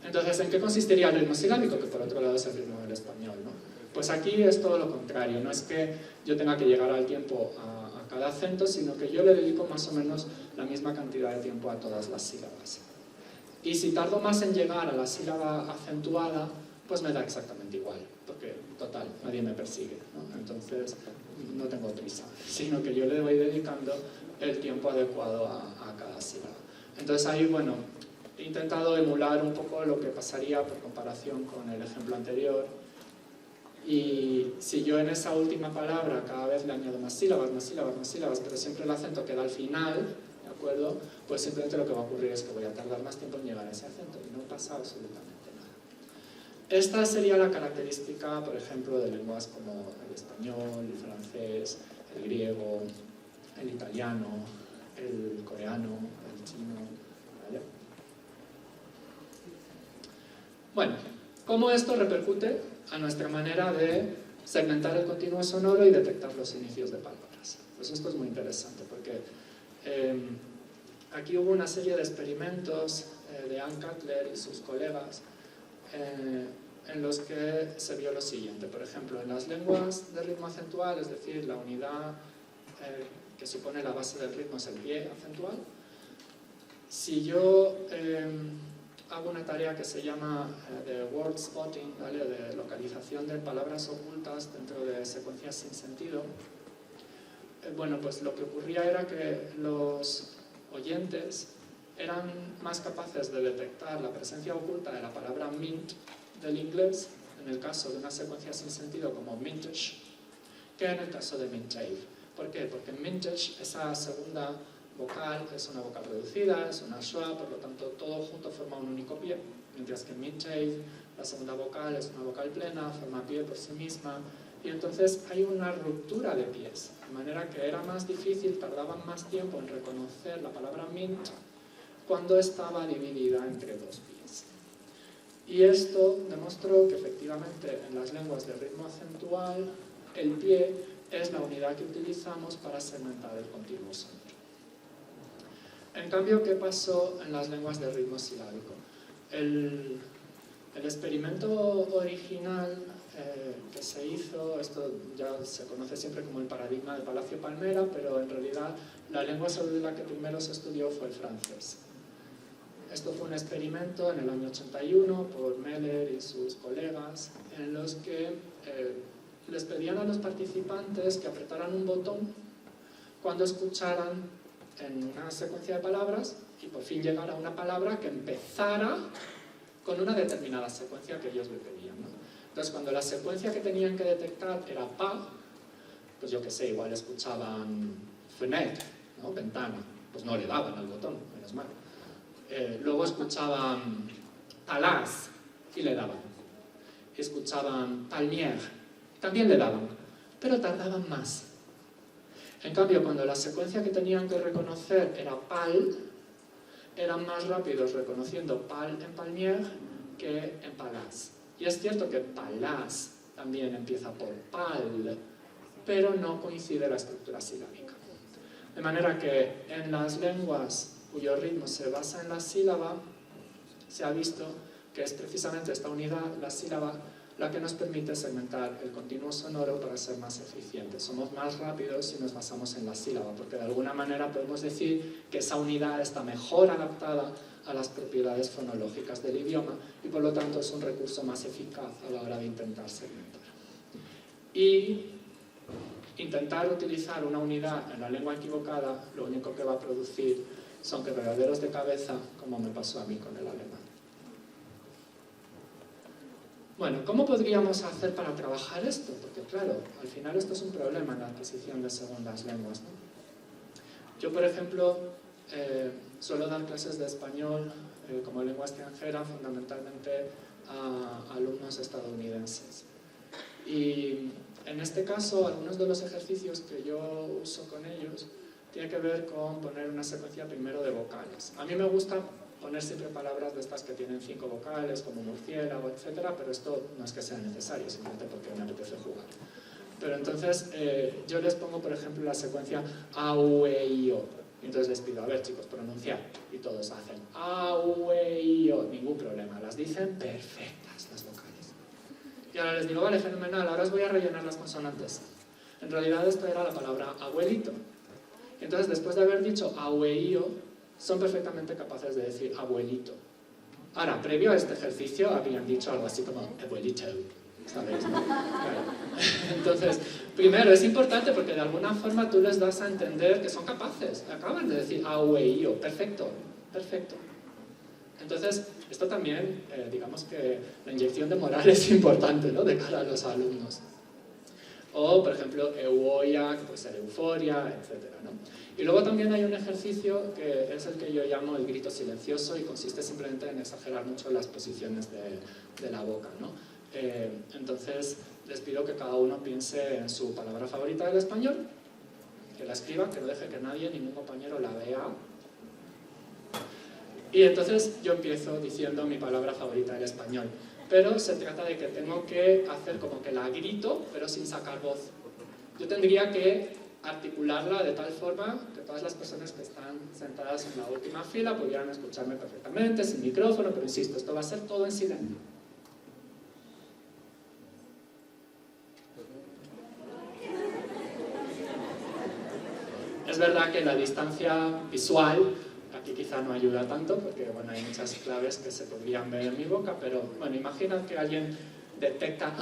Entonces, ¿en qué consistiría el ritmo silábico? Que por otro lado es el ritmo del español, ¿no? Pues aquí es todo lo contrario, no es que yo tenga que llegar al tiempo a cada acento, sino que yo le dedico más o menos la misma cantidad de tiempo a todas las sílabas. Y si tardo más en llegar a la sílaba acentuada, pues me da exactamente igual, porque, total, nadie me persigue, ¿no? Entonces, no tengo prisa, sino que yo le voy dedicando el tiempo adecuado a cada sílaba. Entonces ahí, bueno, he intentado emular un poco lo que pasaría por comparación con el ejemplo anterior. Y si yo en esa última palabra cada vez le añado más sílabas, pero siempre el acento queda al final, ¿de acuerdo? Pues simplemente lo que va a ocurrir es que voy a tardar más tiempo en llegar a ese acento y no pasa absolutamente nada. Esta sería la característica, por ejemplo, de lenguas como el español, el francés, el griego, el italiano, el coreano, el chino, ¿vale? Bueno, ¿cómo esto repercute a nuestra manera de segmentar el continuo sonoro y detectar los inicios de palabras? Pues esto es muy interesante porque aquí hubo una serie de experimentos de Ann Cutler y sus colegas en los que se vio lo siguiente. Por ejemplo, en las lenguas de ritmo acentual, es decir, la unidad que supone la base del ritmo es el pie acentual. Si yo hago una tarea que se llama de word spotting, ¿vale?, de localización de palabras ocultas dentro de secuencias sin sentido, bueno, pues lo que ocurría era que los oyentes eran más capaces de detectar la presencia oculta de la palabra mint del inglés, en el caso de una secuencia sin sentido como mintage, que en el caso de mintave. ¿Por qué? Porque en mintage esa segunda vocal es una vocal reducida, es una schwa, por lo tanto todo junto forma un único pie, mientras que en mintave la segunda vocal es una vocal plena, forma pie por sí misma, y entonces hay una ruptura de pies, de manera que era más difícil, tardaban más tiempo en reconocer la palabra mint cuando estaba dividida entre dos pies. Y esto demostró que efectivamente en las lenguas de ritmo acentual el pie es la unidad que utilizamos para segmentar el continuo sonoro. En cambio, ¿qué pasó en las lenguas de ritmo silábico? El experimento original que se hizo, esto ya se conoce siempre como el paradigma de Palacio Palmera, pero en realidad la lengua sobre la que primero se estudió fue el francés. Esto fue un experimento en el año 81 por Meller y sus colegas, en los que les pedían a los participantes que apretaran un botón cuando escucharan en una secuencia de palabras y por fin llegara a una palabra que empezara con una determinada secuencia que ellos le pedían, ¿no? Entonces, cuando la secuencia que tenían que detectar era pa, pues yo qué sé, igual escuchaban fenêtre, ¿no?, ventana, pues no le daban al botón, menos mal. Luego escuchaban palaz y le daban. Escuchaban palmier, también le daban, pero tardaban más. En cambio, cuando la secuencia que tenían que reconocer era pal, eran más rápidos reconociendo pal en palmier que en palaz. Y es cierto que palaz también empieza por pal, pero no coincide la estructura silábica. De manera que en las lenguas cuyo ritmo se basa en la sílaba, se ha visto que es precisamente esta unidad, la sílaba, la que nos permite segmentar el continuo sonoro para ser más eficientes. Somos más rápidos si nos basamos en la sílaba, porque de alguna manera podemos decir que esa unidad está mejor adaptada a las propiedades fonológicas del idioma y por lo tanto es un recurso más eficaz a la hora de intentar segmentar. Y intentar utilizar una unidad en la lengua equivocada lo único que va a producir son quebraderos de cabeza, como me pasó a mí con el alemán. Bueno, ¿cómo podríamos hacer para trabajar esto? Porque claro, al final esto es un problema en la adquisición de segundas lenguas, ¿no? Yo, por ejemplo, suelo dar clases de español como lengua extranjera fundamentalmente a alumnos estadounidenses. Y en este caso, algunos de los ejercicios que yo uso con ellos tiene que ver con poner una secuencia primero de vocales. A mí me gusta poner siempre palabras de estas que tienen 5 vocales, como murciélago, etc., pero esto no es que sea necesario, simplemente porque me apetece jugar. Pero entonces yo les pongo, por ejemplo, la secuencia A-U-E-I-O. Y entonces les pido, a ver chicos, pronunciar. Y todos hacen A-U-E-I-O, ningún problema. Las dicen perfectas las vocales. Y ahora les digo, vale, fenomenal, ahora os voy a rellenar las consonantes. En realidad esto era la palabra abuelito. Entonces, después de haber dicho abuelito, son perfectamente capaces de decir abuelito. Ahora, previo a este ejercicio habían dicho algo así como abuelito, ¿sabéis? Claro. Entonces, primero es importante porque de alguna forma tú les das a entender que son capaces. Acaban de decir abuelito, perfecto, perfecto. Entonces, esto también, digamos que la inyección de moral es importante, ¿no?, de cara a los alumnos. O, por ejemplo, euoia, que puede ser euforia, etc., ¿no? Y luego también hay un ejercicio que es el que yo llamo el grito silencioso y consiste simplemente en exagerar mucho las posiciones de la boca, ¿no? Entonces les pido que cada uno piense en su palabra favorita del español, que la escriba, que no deje que nadie, ningún compañero la vea. Y entonces yo empiezo diciendo mi palabra favorita del español, pero se trata de que tengo que hacer como que la grito, pero sin sacar voz. Yo tendría que articularla de tal forma que todas las personas que están sentadas en la última fila pudieran escucharme perfectamente, sin micrófono, pero insisto, esto va a ser todo en silencio. Es verdad que la distancia visual aquí quizá no ayuda tanto, porque bueno, hay muchas claves que se podrían ver en mi boca, pero bueno, imagina que alguien detecta,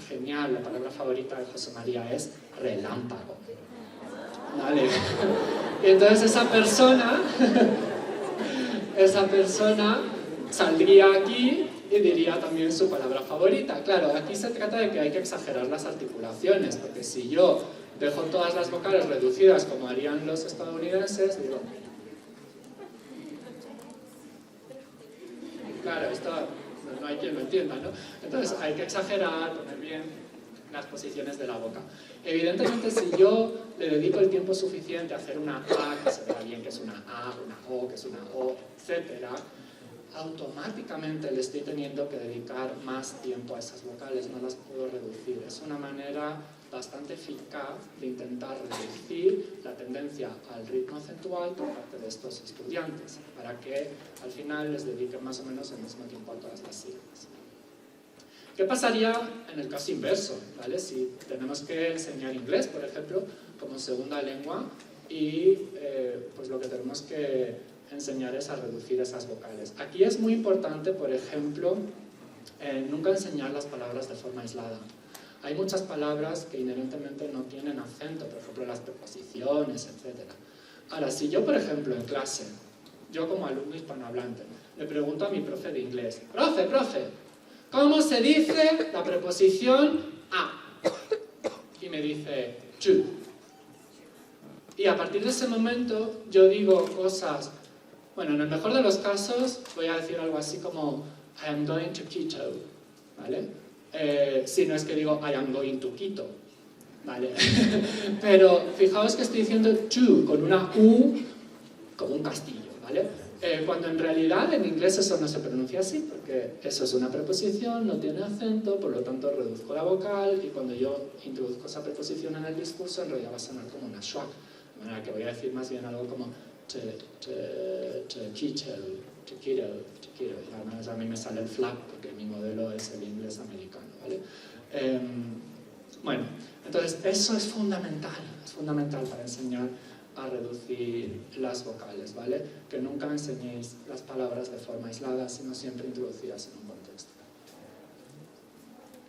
genial, la palabra favorita de José María es relámpago. Vale. Y entonces esa persona saldría aquí y diría también su palabra favorita. Claro, aquí se trata de que hay que exagerar las articulaciones, porque si yo dejo todas las vocales reducidas como harían los estadounidenses, digo... Claro, esto no hay quien lo entienda, ¿no? Entonces hay que exagerar, poner bien las posiciones de la boca. Evidentemente, si yo le dedico el tiempo suficiente a hacer una A, que se vea bien que es una A, una O, que es una O, etc., automáticamente le estoy teniendo que dedicar más tiempo a esas vocales, no las puedo reducir. Es una manera bastante eficaz de intentar reducir la tendencia al ritmo acentual por parte de estos estudiantes, para que al final les dediquen más o menos el mismo tiempo a todas las sílabas. ¿Qué pasaría en el caso inverso? ¿Vale? Si tenemos que enseñar inglés, por ejemplo, como segunda lengua, y pues lo que tenemos que enseñar es a reducir esas vocales. Aquí es muy importante, por ejemplo, nunca enseñar las palabras de forma aislada. Hay muchas palabras que inherentemente no tienen acento, por ejemplo las preposiciones, etc. Ahora, si yo, por ejemplo, en clase, yo como alumno hispanohablante, le pregunto a mi profe de inglés, profe, ¿cómo se dice la preposición a? Y me dice, to. Y a partir de ese momento yo digo cosas, bueno, en el mejor de los casos voy a decir algo así como I am going to Quito, ¿vale? Si no es que digo I am going to Quito, ¿vale? Pero fijaos que estoy diciendo to con una U como un castillo, ¿vale? Cuando en realidad en inglés eso no se pronuncia así, porque eso es una preposición, no tiene acento, por lo tanto reduzco la vocal, y cuando yo introduzco esa preposición en el discurso, en realidad va a sonar como una schwag, de manera que voy a decir más bien algo como Quito. Y además a mí me sale el flap, porque mi modelo es el inglés americano, ¿vale? Bueno, entonces eso es fundamental para enseñar a reducir las vocales, ¿vale? Que nunca enseñéis las palabras de forma aislada, sino siempre introducidas en un contexto.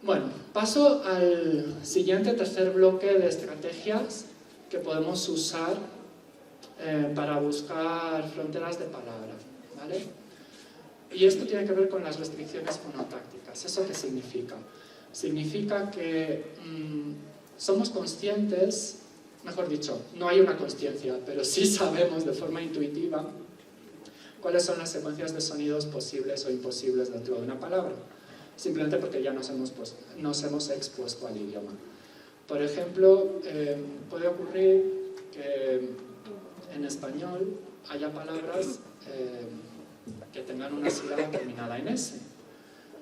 Bueno, paso al siguiente, tercer bloque de estrategias que podemos usar para buscar fronteras de palabra, ¿vale? Y esto tiene que ver con las restricciones fonotácticas. ¿Eso qué significa? Significa que somos conscientes, mejor dicho, no hay una consciencia, pero sí sabemos de forma intuitiva cuáles son las secuencias de sonidos posibles o imposibles dentro de una palabra, simplemente porque ya nos hemos expuesto al idioma. Por ejemplo, puede ocurrir que en español haya palabras que tengan una sílaba terminada en S.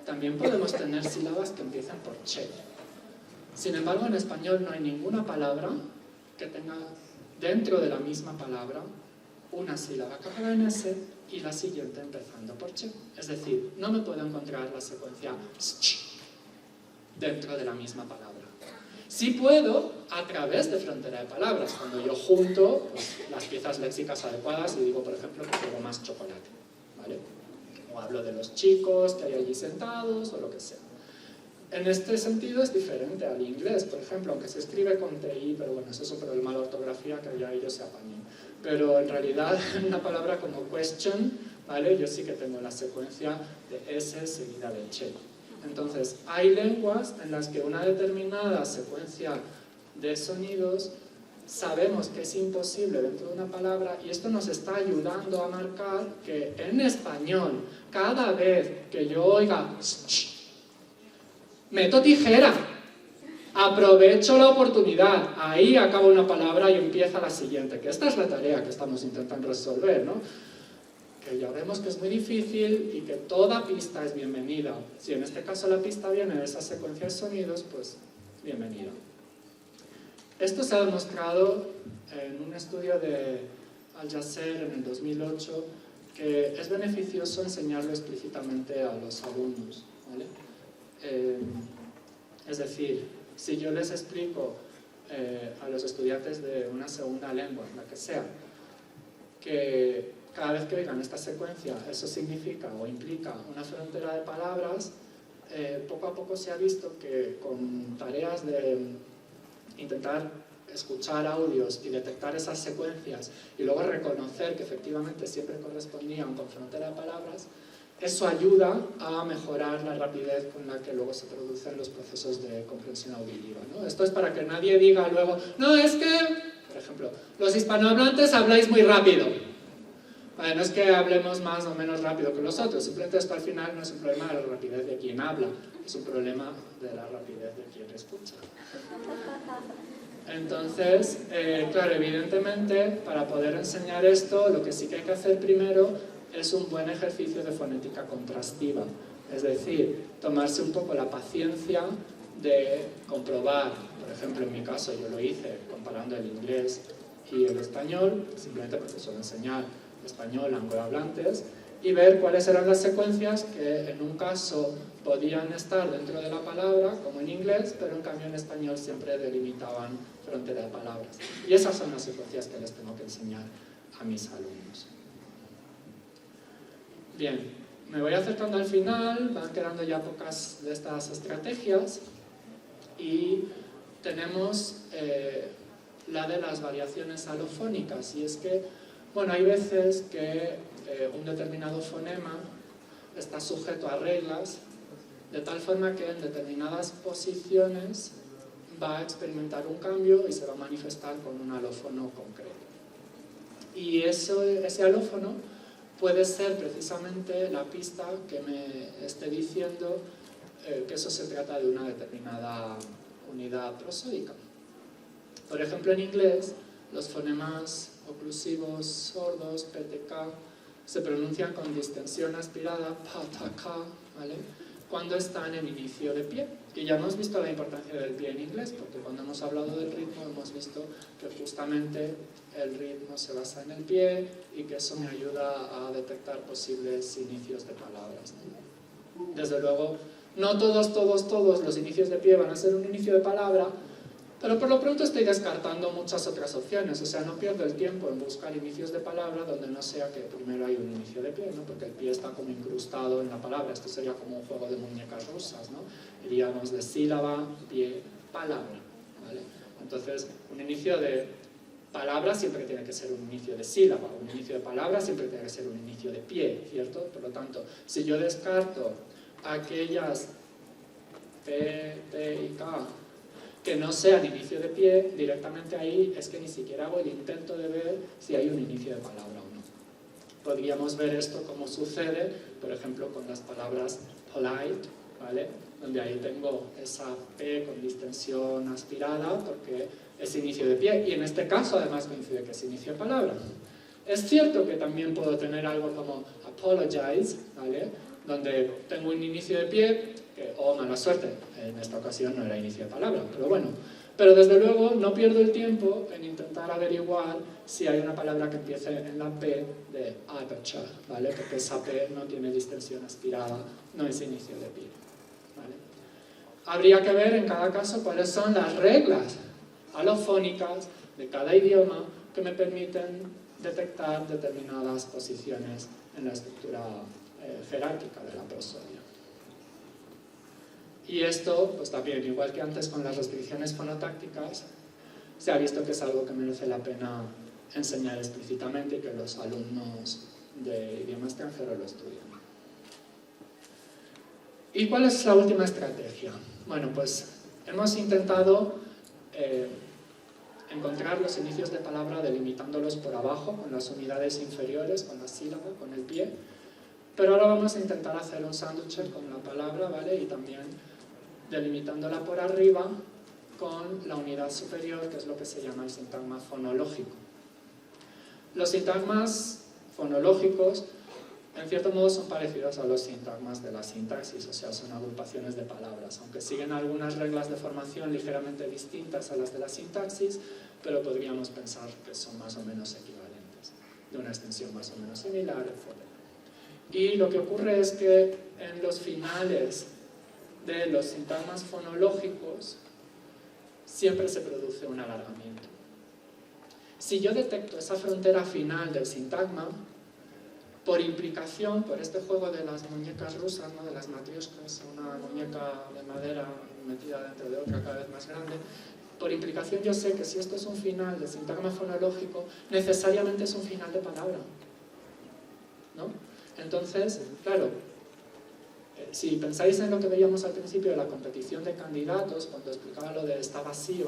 También podemos tener sílabas que empiecen por che. Sin embargo, en español no hay ninguna palabra que tenga dentro de la misma palabra una sílaba acabada en S y la siguiente empezando por che. Es decir, no me puedo encontrar la secuencia sch dentro de la misma palabra. Sí puedo a través de frontera de palabras, cuando yo junto pues, las piezas léxicas adecuadas y digo, por ejemplo, que quiero más chocolate, ¿vale? O hablo de los chicos que hay allí sentados o lo que sea. En este sentido es diferente al inglés, por ejemplo, aunque se escribe con TI, pero bueno, es eso por el mala ortografía que ya ellos se apañen. Pero en realidad, una palabra como question, ¿vale? Yo sí que tengo la secuencia de S seguida de che. Entonces, hay lenguas en las que una determinada secuencia de sonidos sabemos que es imposible dentro de una palabra, y esto nos está ayudando a marcar que en español, cada vez que yo oiga meto tijera, aprovecho la oportunidad, ahí acaba una palabra y empieza la siguiente, que esta es la tarea que estamos intentando resolver, ¿no? Que ya vemos que es muy difícil y que toda pista es bienvenida. Si en este caso la pista viene de esa secuencia de sonidos, pues bienvenida. Esto se ha demostrado en un estudio de Al-Yasser en el 2008, que es beneficioso enseñarlo explícitamente a los alumnos, ¿vale? Es decir, si yo les explico a los estudiantes de una segunda lengua, la que sea, que cada vez que oigan esta secuencia eso significa o implica una frontera de palabras, poco a poco se ha visto que con tareas de intentar escuchar audios y detectar esas secuencias y luego reconocer que efectivamente siempre correspondían con frontera de palabras, eso ayuda a mejorar la rapidez con la que luego se producen los procesos de comprensión auditiva, ¿no? Esto es para que nadie diga luego, no, es que, por ejemplo, los hispanohablantes habláis muy rápido. Vale, no es que hablemos más o menos rápido que los otros, simplemente esto al final no es un problema de la rapidez de quien habla, es un problema de la rapidez de quien escucha. Entonces, claro, evidentemente, para poder enseñar esto, lo que sí que hay que hacer primero es un buen ejercicio de fonética contrastiva. Es decir, tomarse un poco la paciencia de comprobar, por ejemplo, en mi caso yo lo hice comparando el inglés y el español, simplemente porque suelo enseñar español a anglohablantes, y ver cuáles eran las secuencias que en un caso podían estar dentro de la palabra, como en inglés, pero en cambio en español siempre delimitaban frontera de palabras. Y esas son las secuencias que les tengo que enseñar a mis alumnos. Bien, me voy acercando al final, van quedando ya pocas de estas estrategias y tenemos la de las variaciones alofónicas, y es que, bueno, hay veces que un determinado fonema está sujeto a reglas de tal forma que en determinadas posiciones va a experimentar un cambio y se va a manifestar con un alófono concreto. Y ese alófono puede ser precisamente la pista que me esté diciendo que eso se trata de una determinada unidad prosódica. Por ejemplo, en inglés, los fonemas oclusivos sordos, PTK, se pronuncian con distensión aspirada, PTK, ¿vale?, cuando están en inicio de pie. Y ya hemos visto la importancia del pie en inglés, porque cuando hemos hablado del ritmo hemos visto que justamente el ritmo se basa en el pie y que eso me ayuda a detectar posibles inicios de palabras, ¿no? Desde luego, no todos los inicios de pie van a ser un inicio de palabra, pero por lo pronto estoy descartando muchas otras opciones, o sea, no pierdo el tiempo en buscar inicios de palabra donde no sea que primero hay un inicio de pie, ¿no? Porque el pie está como incrustado en la palabra. Esto sería como un juego de muñecas rusas, ¿no? Iríamos de sílaba, pie, palabra, ¿vale? Entonces, un inicio de palabra siempre tiene que ser un inicio de sílaba, un inicio de palabra siempre tiene que ser un inicio de pie, ¿cierto? Por lo tanto, si yo descarto aquellas P, T y K que no sean inicio de pie, directamente ahí es que ni siquiera hago el intento de ver si hay un inicio de palabra o no. Podríamos ver esto como sucede, por ejemplo, con las palabras polite, ¿vale?, donde ahí tengo esa P con distensión aspirada porque es inicio de pie, y en este caso además coincide que es inicio de palabra. Es cierto que también puedo tener algo como apologize, ¿vale?, donde tengo un inicio de pie, mala suerte, en esta ocasión no era inicio de palabra, pero bueno. Pero desde luego no pierdo el tiempo en intentar averiguar si hay una palabra que empiece en la P de aperture, ¿vale?, porque esa P no tiene distensión aspirada, no es inicio de pie, ¿vale? Habría que ver en cada caso cuáles son las reglas alofónicas de cada idioma que me permiten detectar determinadas posiciones en la estructura jerárquica de la prosodia. Y esto, pues también, igual que antes con las restricciones fonotácticas, se ha visto que es algo que merece la pena enseñar explícitamente y que los alumnos de idioma extranjero lo estudian. ¿Y cuál es la última estrategia? Bueno, pues hemos intentado encontrar los inicios de palabra delimitándolos por abajo, con las unidades inferiores, con la sílaba, con el pie. Pero ahora vamos a intentar hacer un sándwich con la palabra, ¿vale? Y también delimitándola por arriba con la unidad superior, que es lo que se llama el sintagma fonológico. Los sintagmas fonológicos, en cierto modo, son parecidos a los sintagmas de la sintaxis, o sea, son agrupaciones de palabras, aunque siguen algunas reglas de formación ligeramente distintas a las de la sintaxis, pero podríamos pensar que son más o menos equivalentes, de una extensión más o menos similar, etc. Y lo que ocurre es que en los finales de los sintagmas fonológicos siempre se produce un alargamiento. Si yo detecto esa frontera final del sintagma, por implicación, por este juego de las muñecas rusas, ¿no? De las matrioshkas, una muñeca de madera metida dentro de otra cada vez más grande, por implicación yo sé que si esto es un final de sintagma fonológico, necesariamente es un final de palabra, ¿no? Entonces, claro, si pensáis en lo que veíamos al principio de la competición de candidatos, cuando explicaba lo de está vacío,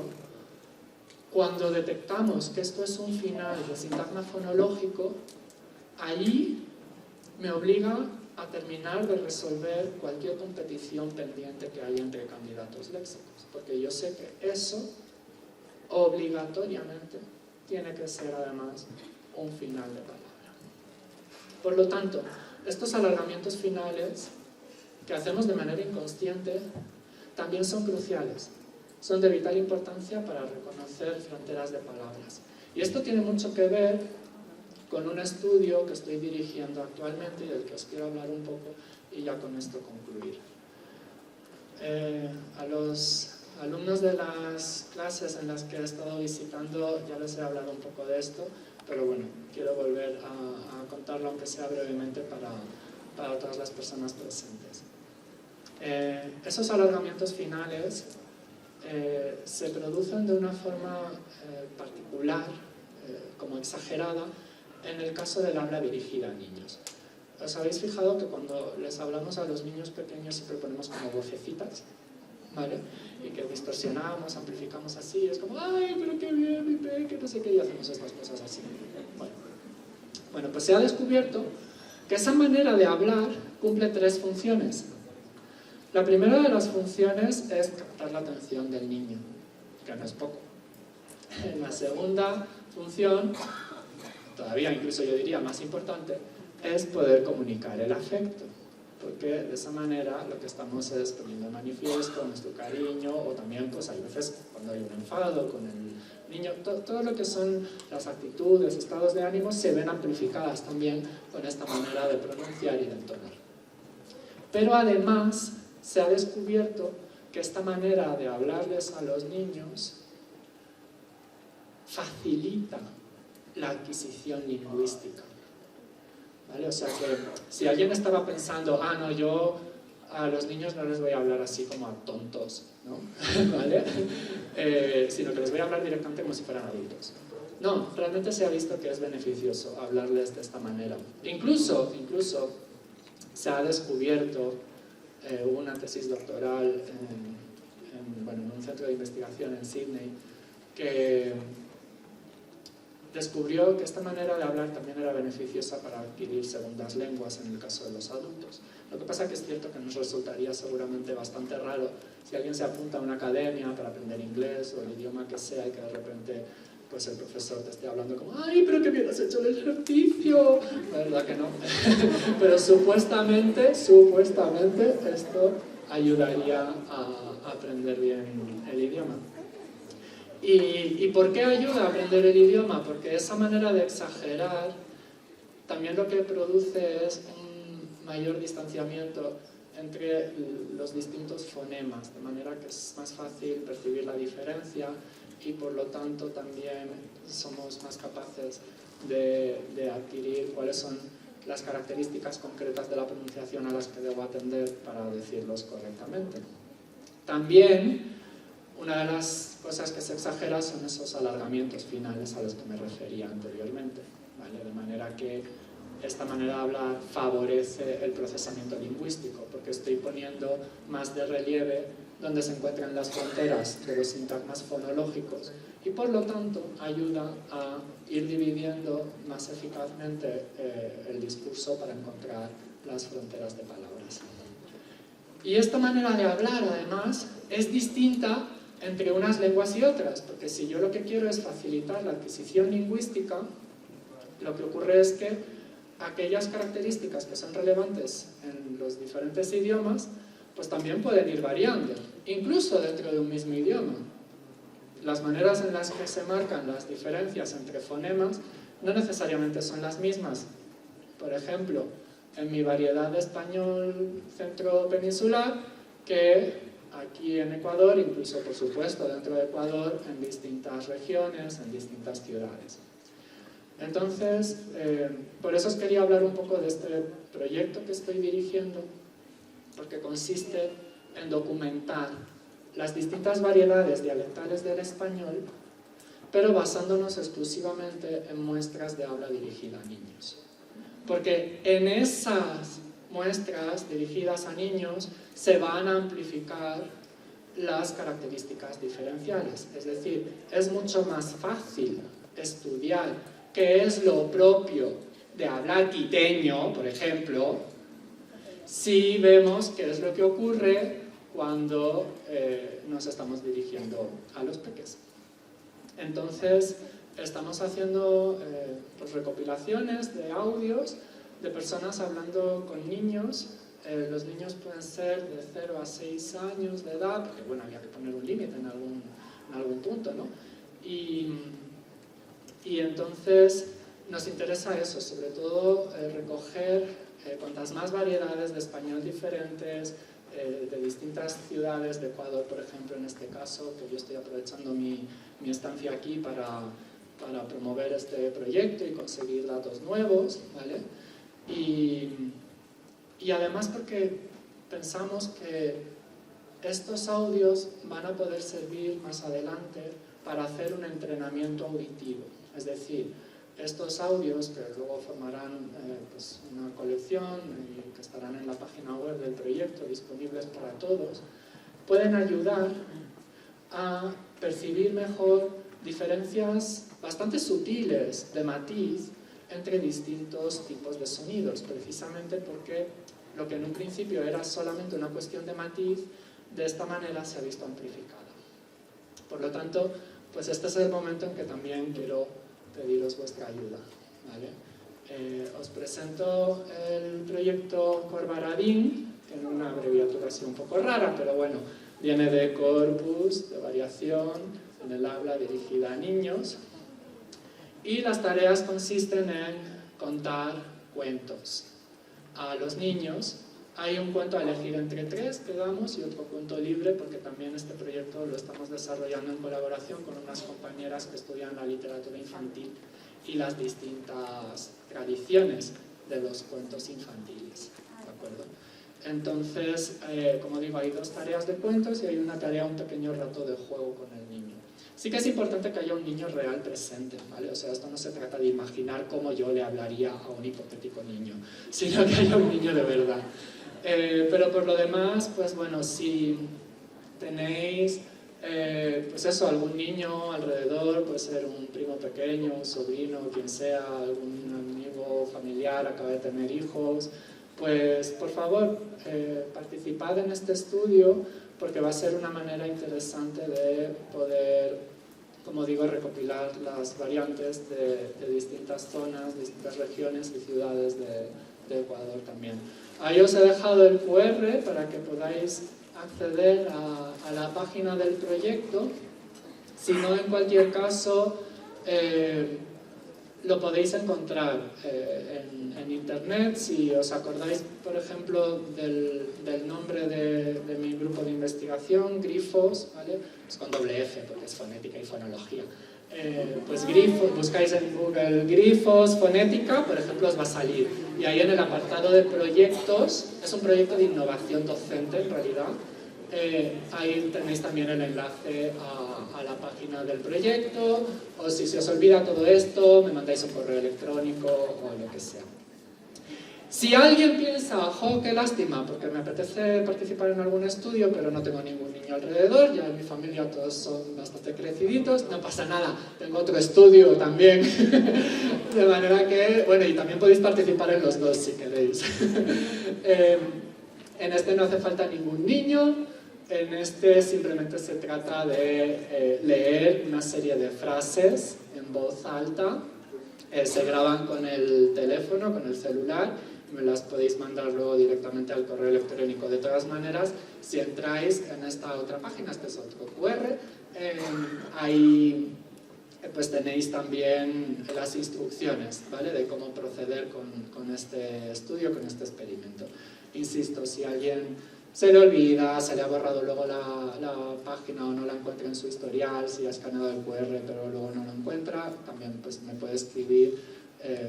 cuando detectamos que esto es un final de sintagma fonológico, allí me obliga a terminar de resolver cualquier competición pendiente que hay entre candidatos léxicos, porque yo sé que eso obligatoriamente tiene que ser además un final de palabra. Por lo tanto, estos alargamientos finales que hacemos de manera inconsciente también son cruciales, son de vital importancia para reconocer fronteras de palabras. Y esto tiene mucho que ver con un estudio que estoy dirigiendo actualmente y del que os quiero hablar un poco y ya con esto concluir. A los alumnos de las clases en las que he estado visitando ya les he hablado un poco de esto, pero bueno, quiero volver a contarlo aunque sea brevemente para todas las personas presentes. Esos alargamientos finales se producen de una forma particular, como exagerada, en el caso del habla dirigida a niños. ¿Os habéis fijado que cuando les hablamos a los niños pequeños siempre ponemos como vocecitas? ¿Vale? Y que distorsionamos, amplificamos así, es como ¡ay, pero qué bien, mi peque! No sé qué, y hacemos estas cosas así. Bueno, pues se ha descubierto que esa manera de hablar cumple 3 funciones. La primera de las funciones es captar la atención del niño, que no es poco. La segunda función, todavía incluso yo diría más importante, es poder comunicar el afecto, porque de esa manera lo que estamos es poniendo de manifiesto nuestro cariño, o también pues hay veces cuando hay un enfado con el niño, todo lo que son las actitudes, estados de ánimo se ven amplificadas también con esta manera de pronunciar y de entonar. Pero además se ha descubierto que esta manera de hablarles a los niños facilita la adquisición lingüística. ¿Vale? O sea que si alguien estaba pensando, no, yo a los niños no les voy a hablar así como a tontos, ¿no? ¿Vale? Sino que les voy a hablar directamente como si fueran adultos. No, realmente se ha visto que es beneficioso hablarles de esta manera. Incluso se ha descubierto, hubo una tesis doctoral en un centro de investigación en Sydney que descubrió que esta manera de hablar también era beneficiosa para adquirir segundas lenguas en el caso de los adultos. Lo que pasa es que es cierto que nos resultaría seguramente bastante raro si alguien se apunta a una academia para aprender inglés o el idioma que sea y que de repente pues el profesor te esté hablando como ¡ay, pero qué bien has hecho el ejercicio! La verdad que no. Pero supuestamente esto ayudaría a aprender bien el idioma. ¿Y por qué ayuda a aprender el idioma? Porque esa manera de exagerar también lo que produce es un mayor distanciamiento entre los distintos fonemas, de manera que es más fácil percibir la diferencia y por lo tanto también somos más capaces de adquirir cuáles son las características concretas de la pronunciación a las que debo atender para decirlos correctamente. También una de las cosas que se exagera son esos alargamientos finales a los que me refería anteriormente, ¿vale? De manera que esta manera de hablar favorece el procesamiento lingüístico, porque estoy poniendo más de relieve donde se encuentran las fronteras de los sintagmas fonológicos y por lo tanto ayuda a ir dividiendo más eficazmente el discurso para encontrar las fronteras de palabras. Y esta manera de hablar, además, es distinta entre unas lenguas y otras, porque si yo lo que quiero es facilitar la adquisición lingüística, lo que ocurre es que aquellas características que son relevantes en los diferentes idiomas, pues también pueden ir variando, incluso dentro de un mismo idioma. Las maneras en las que se marcan las diferencias entre fonemas no necesariamente son las mismas. Por ejemplo, en mi variedad de español centro-peninsular, que aquí en Ecuador, incluso por supuesto dentro de Ecuador, en distintas regiones, en distintas ciudades. Entonces, por eso os quería hablar un poco de este proyecto que estoy dirigiendo, porque consiste en documentar las distintas variedades dialectales del español, pero basándonos exclusivamente en muestras de habla dirigida a niños. Porque en esas muestras dirigidas a niños se van a amplificar las características diferenciales. Es decir, es mucho más fácil estudiar qué es lo propio de hablar quiteño, por ejemplo, si vemos qué es lo que ocurre cuando nos estamos dirigiendo a los peques. Entonces, estamos haciendo pues, recopilaciones de audios de personas hablando con niños. Los niños pueden ser de 0 a 6 años de edad, porque bueno, había que poner un límite en algún punto, ¿no? Y entonces nos interesa eso, sobre todo recoger cuantas más variedades de español diferentes, de distintas ciudades de Ecuador, por ejemplo, en este caso, que yo estoy aprovechando mi estancia aquí para promover este proyecto y conseguir datos nuevos, ¿vale? Y además porque pensamos que estos audios van a poder servir más adelante para hacer un entrenamiento auditivo. Es decir, estos audios, que luego formarán pues una colección y que estarán en la página web del proyecto, disponibles para todos, pueden ayudar a percibir mejor diferencias bastante sutiles de matiz entre distintos tipos de sonidos, precisamente porque lo que en un principio era solamente una cuestión de matiz, de esta manera se ha visto amplificada. Por lo tanto, pues este es el momento en que también quiero pediros vuestra ayuda, ¿vale? Os presento el proyecto Corbaradín, que tiene una abreviatura así un poco rara, pero bueno, viene de corpus, de variación en el habla dirigida a niños, y las tareas consisten en contar cuentos a los niños. Hay un cuento a elegir entre 3 que damos y otro cuento libre, porque también este proyecto lo estamos desarrollando en colaboración con unas compañeras que estudian la literatura infantil y las distintas tradiciones de los cuentos infantiles, ¿de acuerdo? Entonces, como digo, hay 2 tareas de cuentos y hay una tarea, un pequeño rato de juego con el niño. Sí que es importante que haya un niño real presente, ¿vale? O sea, esto no se trata de imaginar cómo yo le hablaría a un hipotético niño, sino que haya un niño de verdad. Pero por lo demás, pues bueno, si tenéis pues eso, algún niño alrededor, puede ser un primo pequeño, un sobrino, quien sea, algún amigo familiar, acaba de tener hijos, pues por favor, participad en este estudio, porque va a ser una manera interesante de poder, como digo, recopilar las variantes de distintas zonas, distintas regiones y ciudades de Ecuador también. Ahí os he dejado el QR para que podáis acceder a la página del proyecto. Si no, en cualquier caso, lo podéis encontrar en internet. Si os acordáis, por ejemplo, del nombre de mi grupo de investigación, Grifos, ¿vale? Es con doble F porque es fonética y fonología. Pues Grifos, buscáis en Google Grifos, fonética, por ejemplo, os va a salir. Y ahí en el apartado de proyectos, es un proyecto de innovación docente en realidad, ahí tenéis también el enlace a la página del proyecto, o si se os olvida todo esto, me mandáis un correo electrónico o lo que sea. Si alguien piensa, ¡jo, qué lástima! Porque me apetece participar en algún estudio, pero no tengo ningún niño alrededor, ya en mi familia todos son bastante creciditos, no pasa nada, tengo otro estudio también, de manera que, bueno, y también podéis participar en los dos si queréis. En este no hace falta ningún niño, en este simplemente se trata de leer una serie de frases en voz alta, se graban con el teléfono, con el celular, me las podéis mandar luego directamente al correo electrónico. De todas maneras, si entráis en esta otra página, este es otro QR, ahí pues tenéis también las instrucciones, ¿vale?, de cómo proceder con este estudio, con este experimento. Insisto, si alguien se le olvida, se le ha borrado luego la página o no la encuentra en su historial, si ha escaneado el QR pero luego no lo encuentra, también pues me puede escribir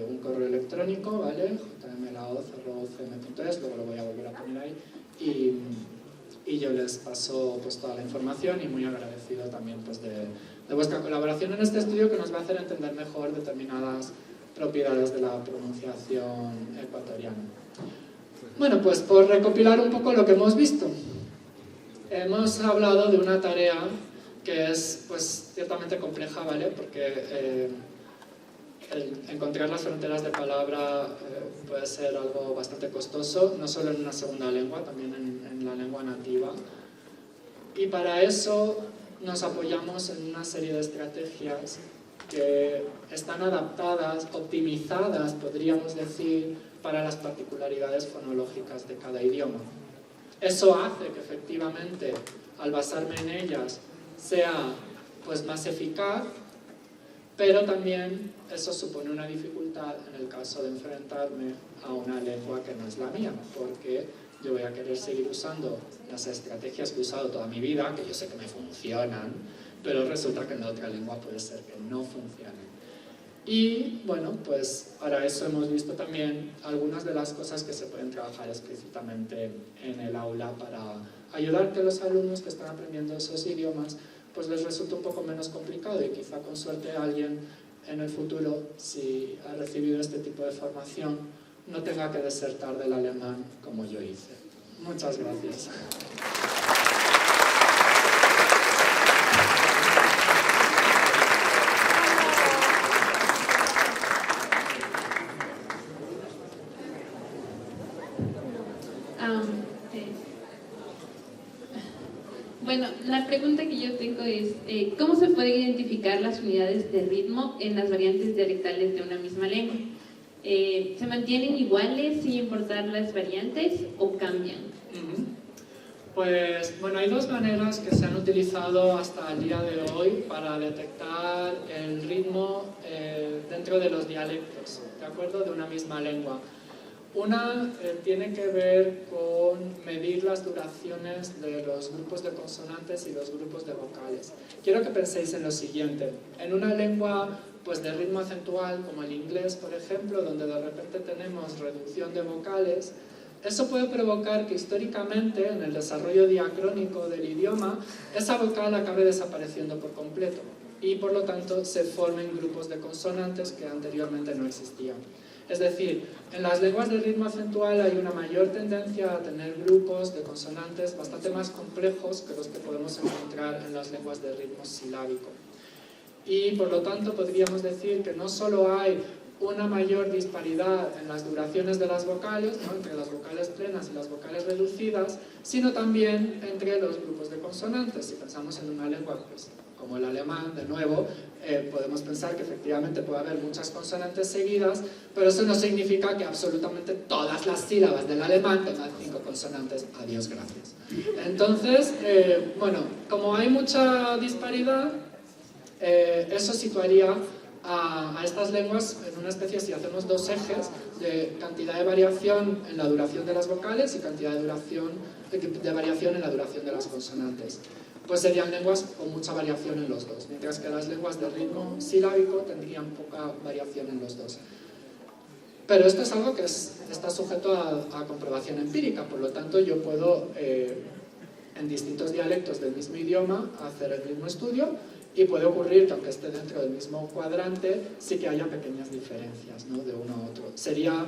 un correo electrónico, ¿vale?, jmlao@ucm.es, luego lo voy a volver a poner ahí, y yo les paso pues toda la información, y muy agradecido también pues de vuestra colaboración en este estudio, que nos va a hacer entender mejor determinadas propiedades de la pronunciación ecuatoriana. Bueno, pues por recopilar un poco lo que hemos visto, hemos hablado de una tarea que es pues ciertamente compleja, ¿vale?, porque encontrar las fronteras de palabra puede ser algo bastante costoso, no solo en una segunda lengua, también en la lengua nativa. Y para eso nos apoyamos en una serie de estrategias que están adaptadas, optimizadas, podríamos decir, para las particularidades fonológicas de cada idioma. Eso hace que efectivamente, al basarme en ellas, sea pues más eficaz, pero también eso supone una dificultad en el caso de enfrentarme a una lengua que no es la mía, porque yo voy a querer seguir usando las estrategias que he usado toda mi vida, que yo sé que me funcionan, pero resulta que en la otra lengua puede ser que no funcionen. Y bueno, pues para eso hemos visto también algunas de las cosas que se pueden trabajar explícitamente en el aula para ayudar a que los alumnos que están aprendiendo esos idiomas pues les resulte un poco menos complicado, y quizá con suerte alguien en el futuro, si ha recibido este tipo de formación, no tenga que desertar del alemán como yo hice. Muchas gracias. Bueno, la pregunta que yo tengo es, ¿cómo se pueden identificar las unidades de ritmo en las variantes dialectales de una misma lengua? ¿Se mantienen iguales sin importar las variantes o cambian? Pues bueno, hay dos maneras que se han utilizado hasta el día de hoy para detectar el ritmo dentro de los dialectos, ¿de acuerdo?, de una misma lengua. Una tiene que ver con medir las duraciones de los grupos de consonantes y los grupos de vocales. Quiero que penséis en lo siguiente. En una lengua pues, de ritmo acentual, como el inglés, por ejemplo, donde de repente tenemos reducción de vocales, eso puede provocar que históricamente, en el desarrollo diacrónico del idioma, esa vocal acabe desapareciendo por completo y, por lo tanto, se formen grupos de consonantes que anteriormente no existían. Es decir, en las lenguas de ritmo acentual hay una mayor tendencia a tener grupos de consonantes bastante más complejos que los que podemos encontrar en las lenguas de ritmo silábico. Y por lo tanto podríamos decir que no solo hay una mayor disparidad en las duraciones de las vocales, ¿no?, entre las vocales plenas y las vocales reducidas, sino también entre los grupos de consonantes. Si pensamos en una lengua pues, como el alemán, de nuevo, podemos pensar que efectivamente puede haber muchas consonantes seguidas, pero eso no significa que absolutamente todas las sílabas del alemán tengan 5 consonantes. Adiós, gracias. Entonces, bueno, como hay mucha disparidad, eso situaría a estas lenguas en una especie, si hacemos dos ejes, de cantidad de variación en la duración de las vocales y cantidad de variación en la duración de las consonantes. Pues serían lenguas con mucha variación en los dos, mientras que las lenguas de ritmo silábico tendrían poca variación en los dos. Pero esto es algo que está sujeto a comprobación empírica, por lo tanto yo puedo, en distintos dialectos del mismo idioma, hacer el mismo estudio, y puede ocurrir que aunque esté dentro del mismo cuadrante, sí que haya pequeñas diferencias, ¿no?, de uno a otro. Sería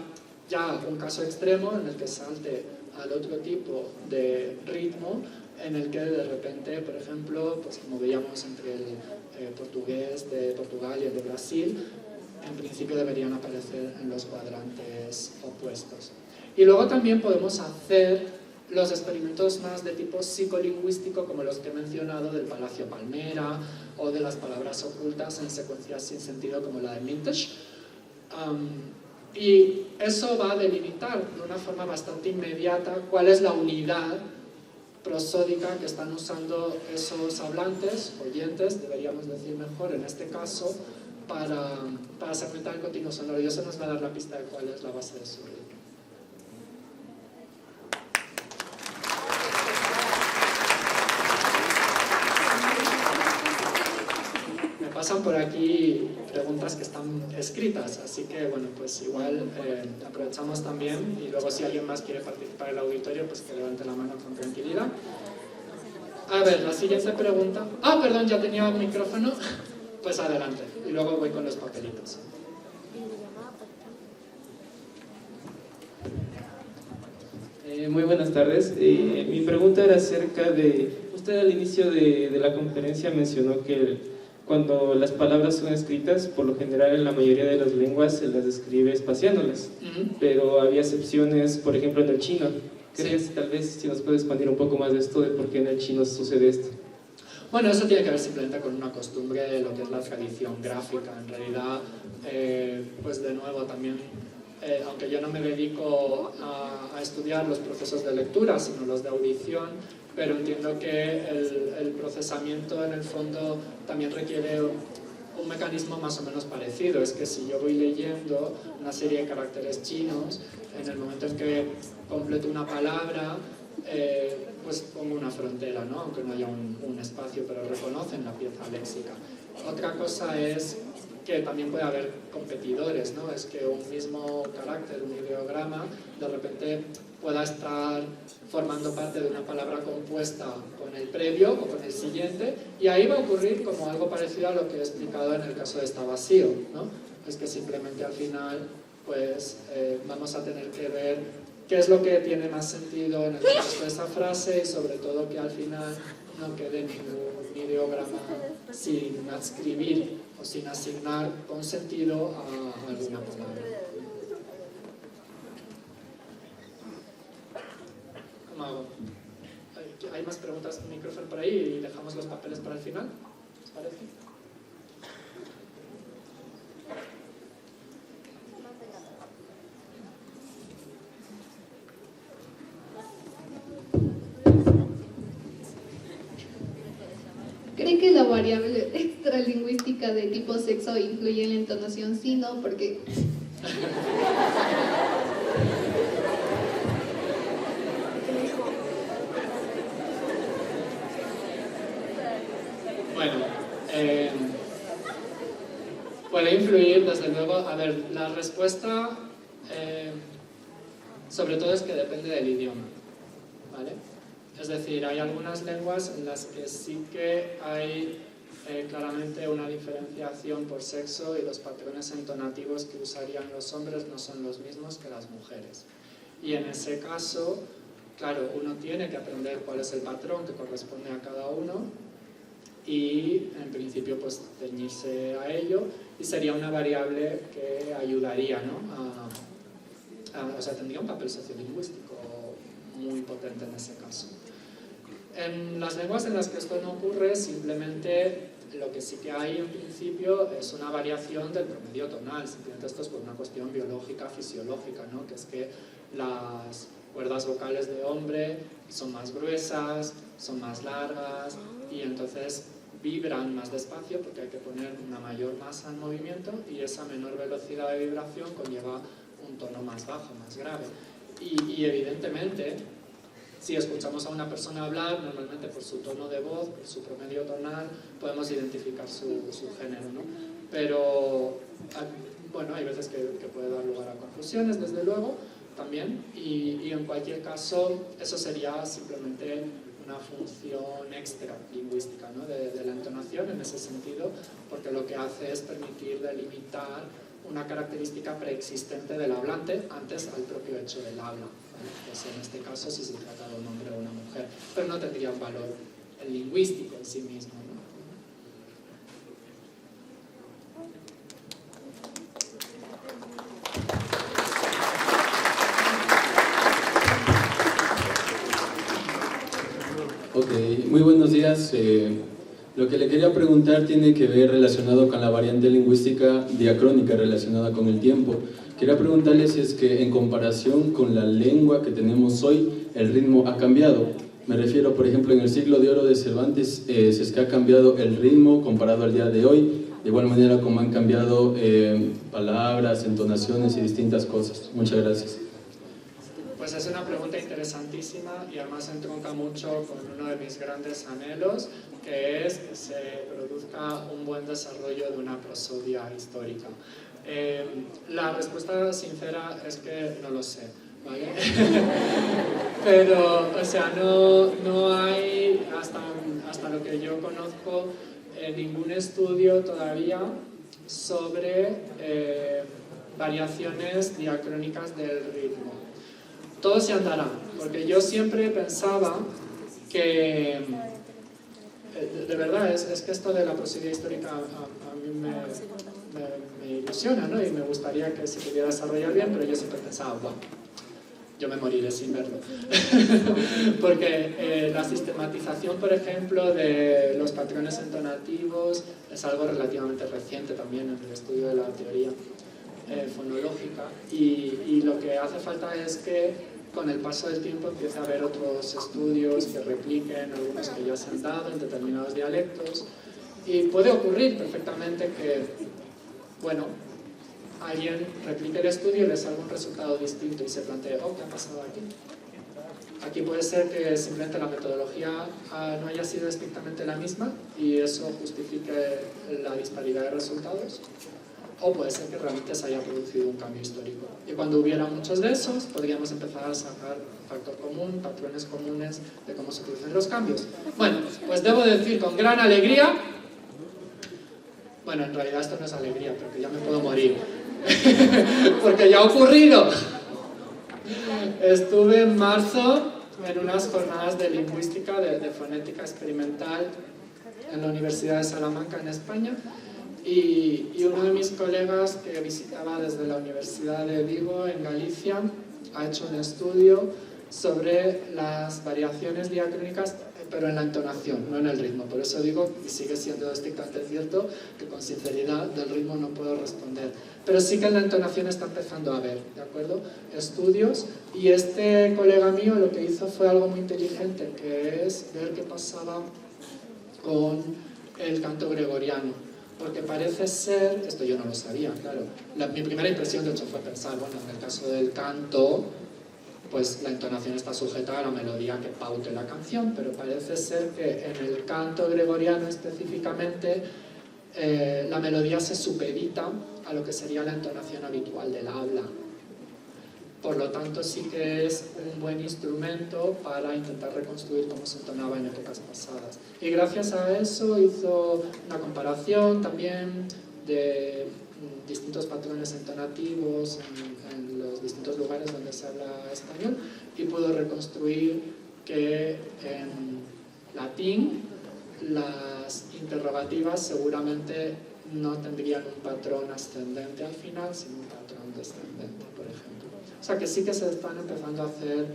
ya un caso extremo en el que salte al otro tipo de ritmo, en el que de repente, por ejemplo, pues como veíamos entre el portugués de Portugal y el de Brasil, en principio deberían aparecer en los cuadrantes opuestos. Y luego también podemos hacer los experimentos más de tipo psicolingüístico, como los que he mencionado del Palacio Palmera o de las palabras ocultas en secuencias sin sentido como la de Mintesh. Y eso va a delimitar de una forma bastante inmediata cuál es la unidad prosódica que están usando esos hablantes, oyentes, deberíamos decir mejor en este caso, para segmentar el continuo sonoro. Y eso nos va a dar la pista de cuál es la base de su ritmo. Me pasan por aquí preguntas que están escritas, así que bueno, pues igual aprovechamos también, y luego si alguien más quiere participar en el auditorio, pues que levante la mano con tranquilidad. A ver, la siguiente pregunta. Ah, perdón, ya tenía el micrófono. Pues adelante, y luego voy con los papelitos. Muy buenas tardes. Mi pregunta era acerca de... Usted al inicio de la conferencia mencionó que cuando las palabras son escritas, por lo general en la mayoría de las lenguas se las escribe espaciándolas, pero había excepciones, por ejemplo en el chino. ¿Crees tal vez si nos puede expandir un poco más de esto, de por qué en el chino sucede esto? Bueno, eso tiene que ver simplemente con una costumbre de lo que es la tradición gráfica. En realidad, pues de nuevo también, aunque yo no me dedico a estudiar los procesos de lectura, sino los de audición, pero entiendo que el procesamiento en el fondo también requiere un mecanismo más o menos parecido. Es que si yo voy leyendo una serie de caracteres chinos, en el momento en que completo una palabra, pues pongo una frontera, ¿no? Aunque no haya un espacio, pero reconocen la pieza léxica. Otra cosa es que también puede haber competidores, ¿no? Es que un mismo carácter, un ideograma, de repente pueda estar formando parte de una palabra compuesta con el previo o con el siguiente, y ahí va a ocurrir como algo parecido a lo que he explicado en el caso de está vacío, ¿no? Es que simplemente al final pues vamos a tener que ver qué es lo que tiene más sentido en el contexto de esa frase, y sobre todo que al final no quede ningún ideograma sin adscribir o sin asignar con sentido a alguna palabra. ¿Cómo hago? ¿Hay más preguntas? ¿Un micrófono por ahí y dejamos los papeles para el final? ¿Os parece? ¿Cree que la variable extralingüística de tipo sexo influye en la entonación? Sí, no, porque... Bueno, puede influir, desde luego. A ver, la respuesta sobre todo es que depende del idioma, ¿vale? Es decir, hay algunas lenguas en las que sí que hay claramente una diferenciación por sexo, y los patrones entonativos que usarían los hombres no son los mismos que las mujeres. Y en ese caso, claro, uno tiene que aprender cuál es el patrón que corresponde a cada uno y, en principio, pues ceñirse a ello, y sería una variable que ayudaría, ¿no? O sea, tendría un papel sociolingüístico muy potente en ese caso. En las lenguas en las que esto no ocurre, simplemente lo que sí que hay en principio es una variación del promedio tonal. Simplemente esto es por una cuestión biológica, fisiológica, ¿no? Que es que las cuerdas vocales de hombre son más gruesas, son más largas, y entonces vibran más despacio porque hay que poner una mayor masa en movimiento, y esa menor velocidad de vibración conlleva un tono más bajo, más grave. Y evidentemente, si escuchamos a una persona hablar, normalmente por su tono de voz, por su promedio tonal, podemos identificar su género, ¿no? Pero, bueno, hay veces que puede dar lugar a confusiones, desde luego, también, y en cualquier caso, eso sería simplemente una función extra lingüística, ¿no? de la entonación en ese sentido, porque lo que hace es permitir delimitar una característica preexistente del hablante antes al propio hecho del habla, ¿vale? Pues en este caso si se trata de un hombre o una mujer, pero no tendría un valor lingüístico en sí mismo, ¿no? Ok, muy buenos días. Lo que le quería preguntar tiene que ver relacionado con la variante lingüística diacrónica relacionada con el tiempo. Quería preguntarle si es que en comparación con la lengua que tenemos hoy, el ritmo ha cambiado. Me refiero, por ejemplo, en el siglo de oro de Cervantes, si es que ha cambiado el ritmo comparado al día de hoy, de igual manera como han cambiado palabras, entonaciones y distintas cosas. Muchas gracias. Pues es una pregunta interesantísima y además entronca mucho con uno de mis grandes anhelos, que es que se produzca un buen desarrollo de una prosodia histórica. La respuesta sincera es que no lo sé, ¿vale? Pero, o sea, no hay, hasta lo que yo conozco, ningún estudio todavía sobre variaciones diacrónicas del ritmo. Todo se andará, porque yo siempre pensaba que, de verdad, es que esto de la prosodia histórica a mí me ilusiona, ¿no? Y me gustaría que se pudiera desarrollar bien, pero yo siempre pensaba, bueno, yo me moriré sin verlo. Porque la sistematización, por ejemplo, de los patrones entonativos es algo relativamente reciente también en el estudio de la teoría fonológica, y lo que hace falta es que con el paso del tiempo empiece a haber otros estudios que repliquen algunos que ya se han dado en determinados dialectos, y puede ocurrir perfectamente que, bueno, alguien replique el estudio y le salga un resultado distinto y se plantee, oh, ¿qué ha pasado aquí? Aquí puede ser que simplemente la metodología no haya sido estrictamente la misma y eso justifique la disparidad de resultados, o puede ser que realmente se haya producido un cambio histórico. Y cuando hubiera muchos de esos, podríamos empezar a sacar factor común, patrones comunes de cómo se producen los cambios. Bueno, pues debo decir con gran alegría, bueno, en realidad esto no es alegría, pero que ya me puedo morir, porque ya ha ocurrido. Estuve en marzo en unas jornadas de lingüística, de fonética experimental en la Universidad de Salamanca, en España, y uno de mis colegas que visitaba desde la Universidad de Vigo, en Galicia, ha hecho un estudio sobre las variaciones diacrónicas, pero en la entonación, no en el ritmo. Por eso digo, y sigue siendo estrictamente cierto, que con sinceridad del ritmo no puedo responder. Pero sí que en la entonación está empezando a haber, ¿de acuerdo?, estudios, y este colega mío lo que hizo fue algo muy inteligente, que es ver qué pasaba con el canto gregoriano. Porque parece ser, esto yo no lo sabía, claro, mi primera impresión de hecho fue pensar, bueno, en el caso del canto, pues la entonación está sujeta a la melodía que paute la canción, pero parece ser que en el canto gregoriano específicamente la melodía se supedita a lo que sería la entonación habitual del habla. Por lo tanto, sí que es un buen instrumento para intentar reconstruir cómo se entonaba en épocas pasadas. Y gracias a eso hizo una comparación también de distintos patrones entonativos en los distintos lugares donde se habla español, y pudo reconstruir que en latín las interrogativas seguramente no tendrían un patrón ascendente al final, sino un patrón descendente, por ejemplo. O sea que sí que se están empezando a hacer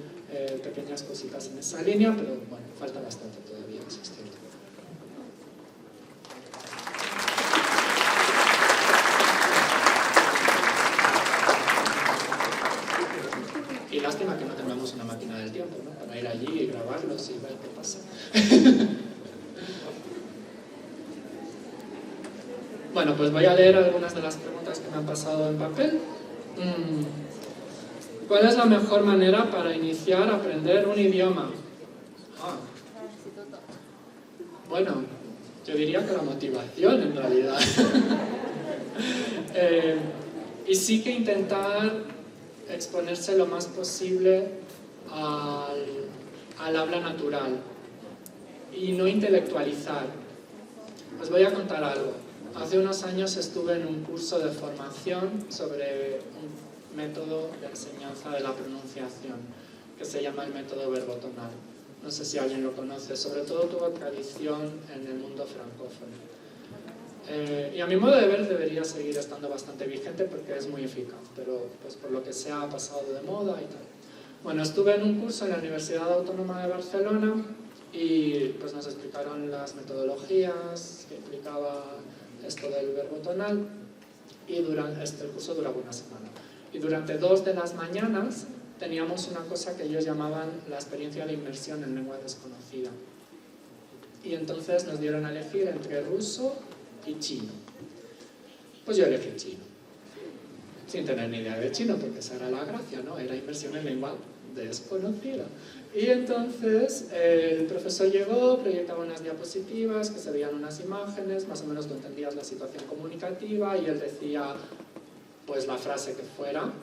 pequeñas cositas en esa línea, pero bueno, falta bastante todavía, eso es cierto. Y lástima que no tengamos una máquina del tiempo, ¿no?, para ir allí y grabarlos y ver qué pasa. Bueno, pues voy a leer algunas de las preguntas que me han pasado en papel. ¿Cuál es la mejor manera para iniciar a aprender un idioma? Bueno, yo diría que la motivación en realidad. Y sí que intentar exponerse lo más posible al habla natural y no intelectualizar. Os voy a contar algo. hace unos años estuve en un curso de formación sobre un método de enseñanza de la pronunciación que se llama el método verbotonal. No sé si alguien lo conoce, sobre todo tuvo tradición en el mundo francófono. Y a mi modo de ver debería seguir estando bastante vigente porque es muy eficaz, pero pues por lo que sea ha pasado de moda y tal. Bueno, estuve en un curso en la Universidad Autónoma de Barcelona y pues nos explicaron las metodologías que implicaba esto del verbo tonal y el curso duraba una semana. Y durante 2 de las mañanas teníamos una cosa que ellos llamaban la experiencia de inmersión en lengua desconocida. Y entonces nos dieron a elegir entre ruso y chino. Pues yo elegí chino, sin tener ni idea de chino, porque esa era la gracia, ¿no? Era inmersión en lengua desconocida. Y entonces el profesor llegó, proyectaba unas diapositivas que se veían unas imágenes, más o menos tú entendías la situación comunicativa y él decía pues la frase que fuera.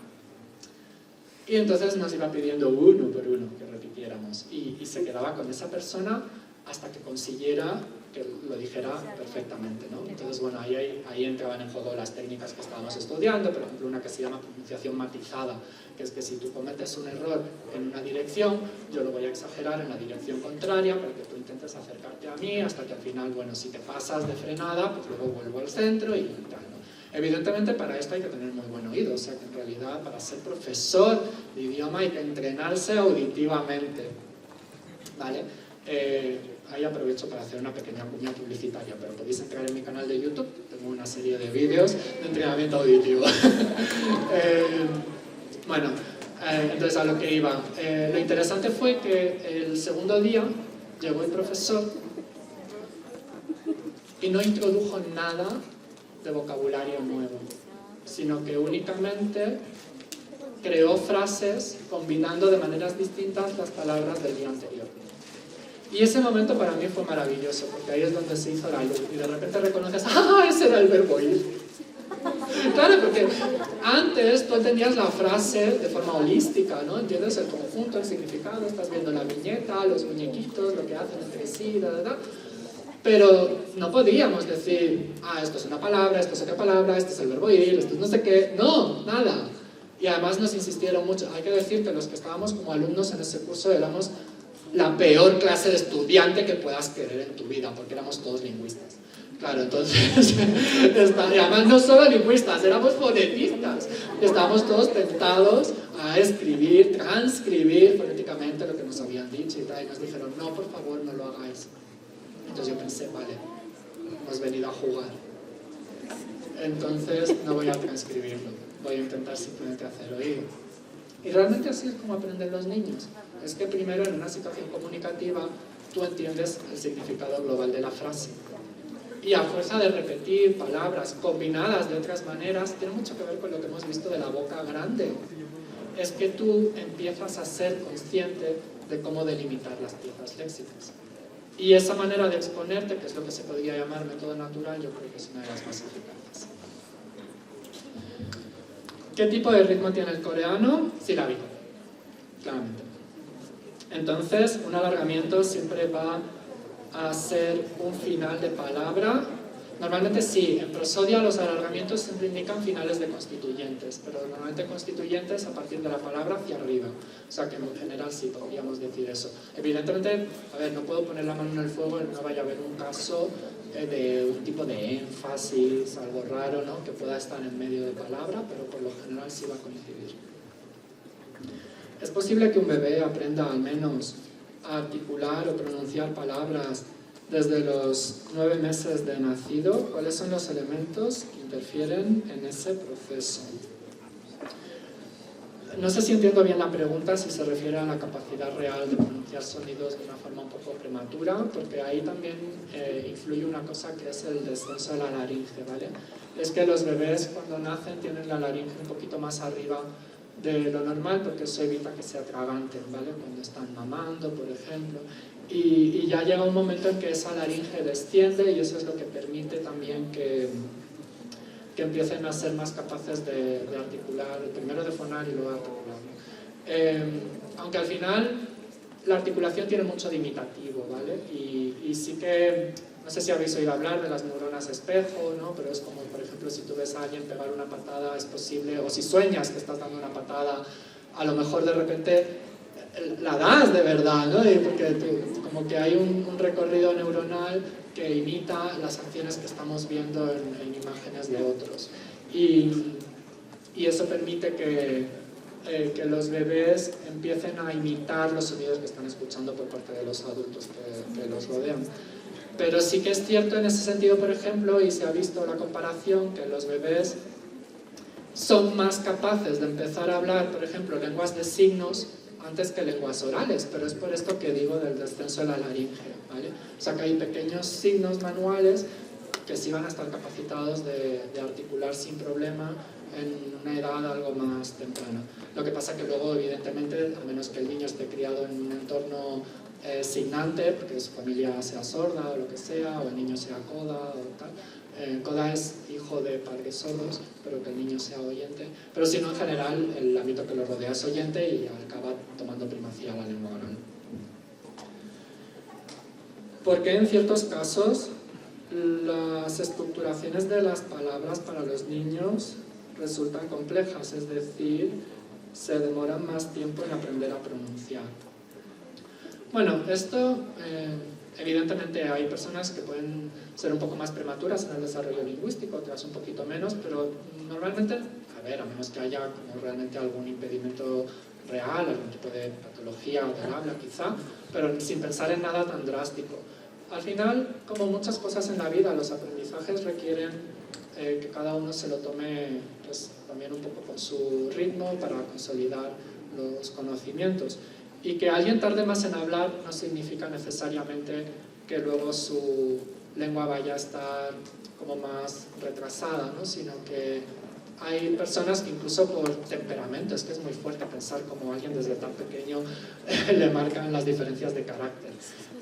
Y entonces nos iba pidiendo uno por uno que repitiéramos y se quedaba con esa persona hasta que consiguiera que lo dijera perfectamente, ¿no? Entonces, bueno, ahí entraban en juego las técnicas que estábamos estudiando, por ejemplo, una que se llama pronunciación matizada, que es que si tú cometes un error en una dirección, yo lo voy a exagerar en la dirección contraria para que tú intentes acercarte a mí hasta que al final, bueno, si te pasas de frenada, pues luego vuelvo al centro y tal, ¿no? Evidentemente para esto hay que tener muy buen oído, o sea que en realidad para ser profesor de idioma hay que entrenarse auditivamente, ¿vale? Ahí aprovecho para hacer una pequeña cuña publicitaria, pero podéis entrar en mi canal de YouTube, tengo una serie de vídeos de entrenamiento auditivo. Bueno, entonces a lo que iba. Lo interesante fue que el segundo día llegó el profesor y no introdujo nada de vocabulario nuevo, sino que únicamente creó frases combinando de maneras distintas las palabras del día anterior. Y ese momento para mí fue maravilloso, porque ahí es donde se hizo la luz y de repente reconoces, ¡ah, ese era el verbo ir! Claro, porque antes tú entendías la frase de forma holística, ¿no? Entiendes el conjunto, el significado, estás viendo la viñeta, los muñequitos, lo que hacen entre sí, pero no podíamos decir, esto es una palabra, esto es otra palabra, este es el verbo ir, esto es no sé qué, no, nada. Y además nos insistieron mucho, hay que decir que los que estábamos como alumnos en ese curso éramos la peor clase de estudiante que puedas querer en tu vida, porque éramos todos lingüistas. Claro, entonces, y además no solo lingüistas, éramos fonetistas. Estábamos todos tentados a escribir, transcribir fonéticamente lo que nos habían dicho y tal, y nos dijeron, no, por favor, no lo hagáis. Entonces yo pensé, vale, hemos venido a jugar. Entonces no voy a transcribirlo, voy a intentar simplemente hacer oído. Y realmente así es como aprenden los niños. Es que primero en una situación comunicativa tú entiendes el significado global de la frase. Y a fuerza de repetir palabras combinadas de otras maneras, tiene mucho que ver con lo que hemos visto de la boca grande. Es que tú empiezas a ser consciente de cómo delimitar las piezas léxicas. Y esa manera de exponerte, que es lo que se podría llamar método natural, yo creo que es una de las más eficaces. ¿Qué tipo de ritmo tiene el coreano? Silábico, claramente. Entonces, un alargamiento siempre va a ser un final de palabra. Normalmente sí, en prosodia los alargamientos siempre indican finales de constituyentes, pero normalmente constituyentes a partir de la palabra hacia arriba. O sea que en general sí podríamos decir eso. Evidentemente, a ver, no puedo poner la mano en el fuego, no vaya a haber un caso de un tipo de énfasis, algo raro, ¿no? Que pueda estar en medio de palabra, pero por lo general sí va a coincidir. Es posible que un bebé aprenda al menos a articular o pronunciar palabras desde los 9 meses de nacido. ¿Cuáles son los elementos que interfieren en ese proceso? No sé si entiendo bien la pregunta, si se refiere a la capacidad real de pronunciar sonidos de una forma un poco prematura, porque ahí también influye una cosa que es el descenso de la laringe, ¿vale? Es que los bebés cuando nacen tienen la laringe un poquito más arriba de lo normal, porque eso evita que se atraganten, ¿vale? Cuando están mamando, por ejemplo. Y ya llega un momento en que esa laringe desciende y eso es lo que permite también que empiecen a ser más capaces de articular, primero de fonar y luego de articular. Aunque al final la articulación tiene mucho de imitativo, ¿vale? Y sí que no sé si habéis oído hablar de las neuronas espejo, ¿no? Pero es como, por ejemplo, si tú ves a alguien pegar una patada, es posible, o si sueñas que estás dando una patada, a lo mejor de repente la das de verdad, ¿no? Porque como que hay un recorrido neuronal que imita las acciones que estamos viendo en imágenes de otros. Y eso permite que los bebés empiecen a imitar los sonidos que están escuchando por parte de los adultos que los rodean. Pero sí que es cierto en ese sentido, por ejemplo, y se ha visto la comparación, que los bebés son más capaces de empezar a hablar, por ejemplo, lenguas de signos antes que lenguas orales, pero es por esto que digo del descenso de la laringe, ¿vale? O sea que hay pequeños signos manuales que sí van a estar capacitados de articular sin problema en una edad algo más temprana. Lo que pasa que luego, evidentemente, a menos que el niño esté criado en un entorno signante, porque su familia sea sorda o lo que sea, o el niño sea coda o tal. Coda es hijo de padres sordos, pero que el niño sea oyente. Pero si no, en general, el ámbito que lo rodea es oyente y acaba tomando primacía la lengua oral. Porque en ciertos casos las estructuraciones de las palabras para los niños resultan complejas, es decir, se demoran más tiempo en aprender a pronunciar. Bueno, esto evidentemente hay personas que pueden ser un poco más prematuras en el desarrollo lingüístico, otras un poquito menos, pero normalmente, a menos que haya como realmente algún impedimento real, algún tipo de patología del habla quizá, pero sin pensar en nada tan drástico. Al final, como muchas cosas en la vida, los aprendizajes requieren que cada uno se lo tome pues, también un poco con su ritmo para consolidar los conocimientos. Y que alguien tarde más en hablar no significa necesariamente que luego su lengua vaya a estar como más retrasada, ¿no? Sino que hay personas que incluso por temperamento, es que es muy fuerte pensar como alguien desde tan pequeño le marcan las diferencias de carácter.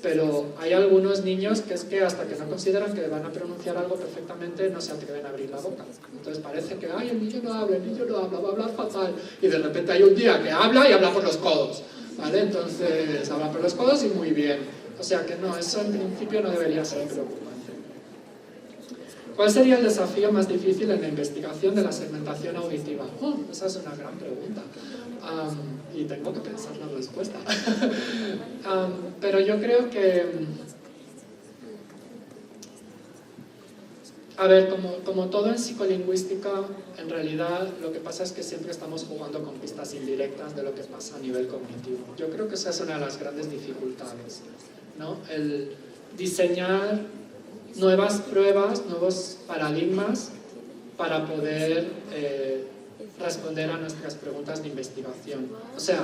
Pero hay algunos niños que es que hasta que no consideran que van a pronunciar algo perfectamente no se atreven a abrir la boca. Entonces parece que el niño no habla, va a hablar fatal. Y de repente hay un día que habla y habla por los codos, ¿vale? Entonces habla por los codos y muy bien. O sea que no, eso en principio no debería ser preocupante. ¿Cuál sería el desafío más difícil en la investigación de la segmentación auditiva? Esa es una gran pregunta. Y tengo que pensar la respuesta. Pero yo creo que... A ver, como todo en psicolingüística, en realidad lo que pasa es que siempre estamos jugando con pistas indirectas de lo que pasa a nivel cognitivo. Yo creo que esa es una de las grandes dificultades, ¿no? El diseñar nuevas pruebas, nuevos paradigmas para poder responder a nuestras preguntas de investigación. O sea,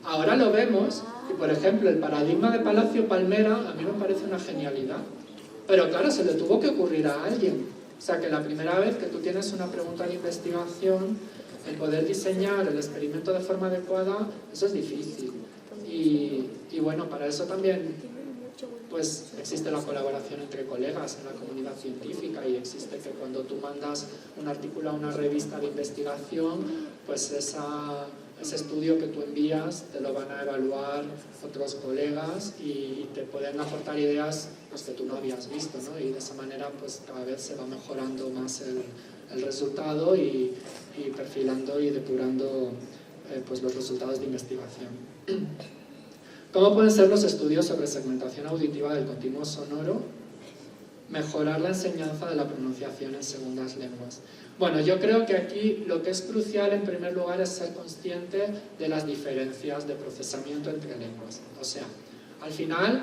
ahora lo vemos, y por ejemplo el paradigma de Palacio Palmera a mí me parece una genialidad, pero claro, se le tuvo que ocurrir a alguien. O sea, que la primera vez que tú tienes una pregunta de investigación, el poder diseñar el experimento de forma adecuada, eso es difícil. Y bueno, para eso también pues existe la colaboración entre colegas en la comunidad científica y existe que cuando tú mandas un artículo a una revista de investigación, pues ese estudio que tú envías te lo van a evaluar otros colegas y te pueden aportar ideas pues, que tú no habías visto, ¿no? Y de esa manera pues cada vez se va mejorando más el resultado y perfilando y depurando pues, los resultados de investigación. ¿Cómo pueden ser los estudios sobre segmentación auditiva del continuo sonoro? Mejorar la enseñanza de la pronunciación en segundas lenguas. Bueno, yo creo que aquí lo que es crucial en primer lugar es ser consciente de las diferencias de procesamiento entre lenguas. O sea, al final,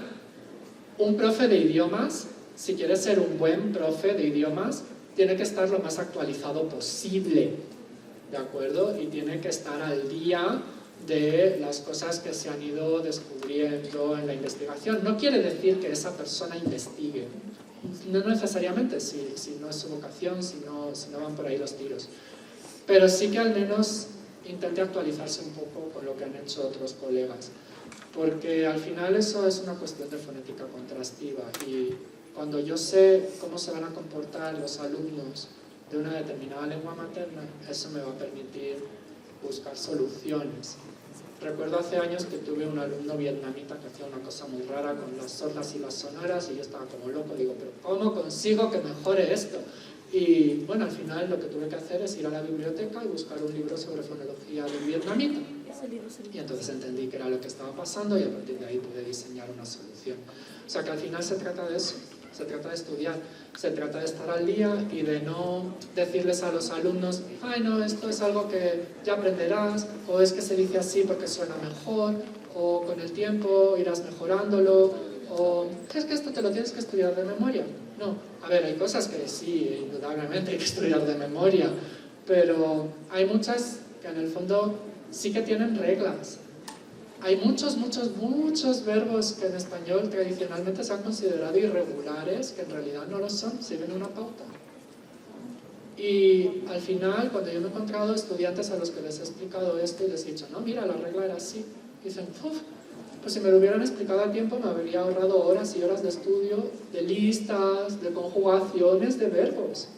un profe de idiomas, si quiere ser un buen profe de idiomas, tiene que estar lo más actualizado posible, ¿de acuerdo? Y tiene que estar al día de las cosas que se han ido descubriendo en la investigación. No quiere decir que esa persona investigue, no necesariamente, si no es su vocación, si no van por ahí los tiros. Pero sí que al menos intente actualizarse un poco con lo que han hecho otros colegas, porque al final eso es una cuestión de fonética contrastiva y cuando yo sé cómo se van a comportar los alumnos de una determinada lengua materna, eso me va a permitir buscar soluciones Recuerdo hace años que tuve un alumno vietnamita que hacía una cosa muy rara con las sordas y las sonoras y yo estaba como loco, digo, pero ¿cómo consigo que mejore esto? Y bueno, al final lo que tuve que hacer es ir a la biblioteca y buscar un libro sobre fonología del vietnamita. Y entonces entendí que era lo que estaba pasando y a partir de ahí pude diseñar una solución. O sea que al final se trata de eso, se trata de estudiar, se trata de estar al día y de no decirles a los alumnos, ay no, esto es algo que ya aprenderás, o es que se dice así porque suena mejor, o con el tiempo irás mejorándolo, o es que esto te lo tienes que estudiar de memoria. No, a ver, hay cosas que sí, indudablemente hay que estudiar de memoria, pero hay muchas que en el fondo sí que tienen reglas. Hay muchos verbos que en español tradicionalmente se han considerado irregulares, que en realidad no lo son, siguen una pauta. Y al final, cuando yo me he encontrado estudiantes a los que les he explicado esto y les he dicho, no, mira, la regla era así, dicen, pues si me lo hubieran explicado a tiempo me habría ahorrado horas y horas de estudio, de listas, de conjugaciones, de verbos.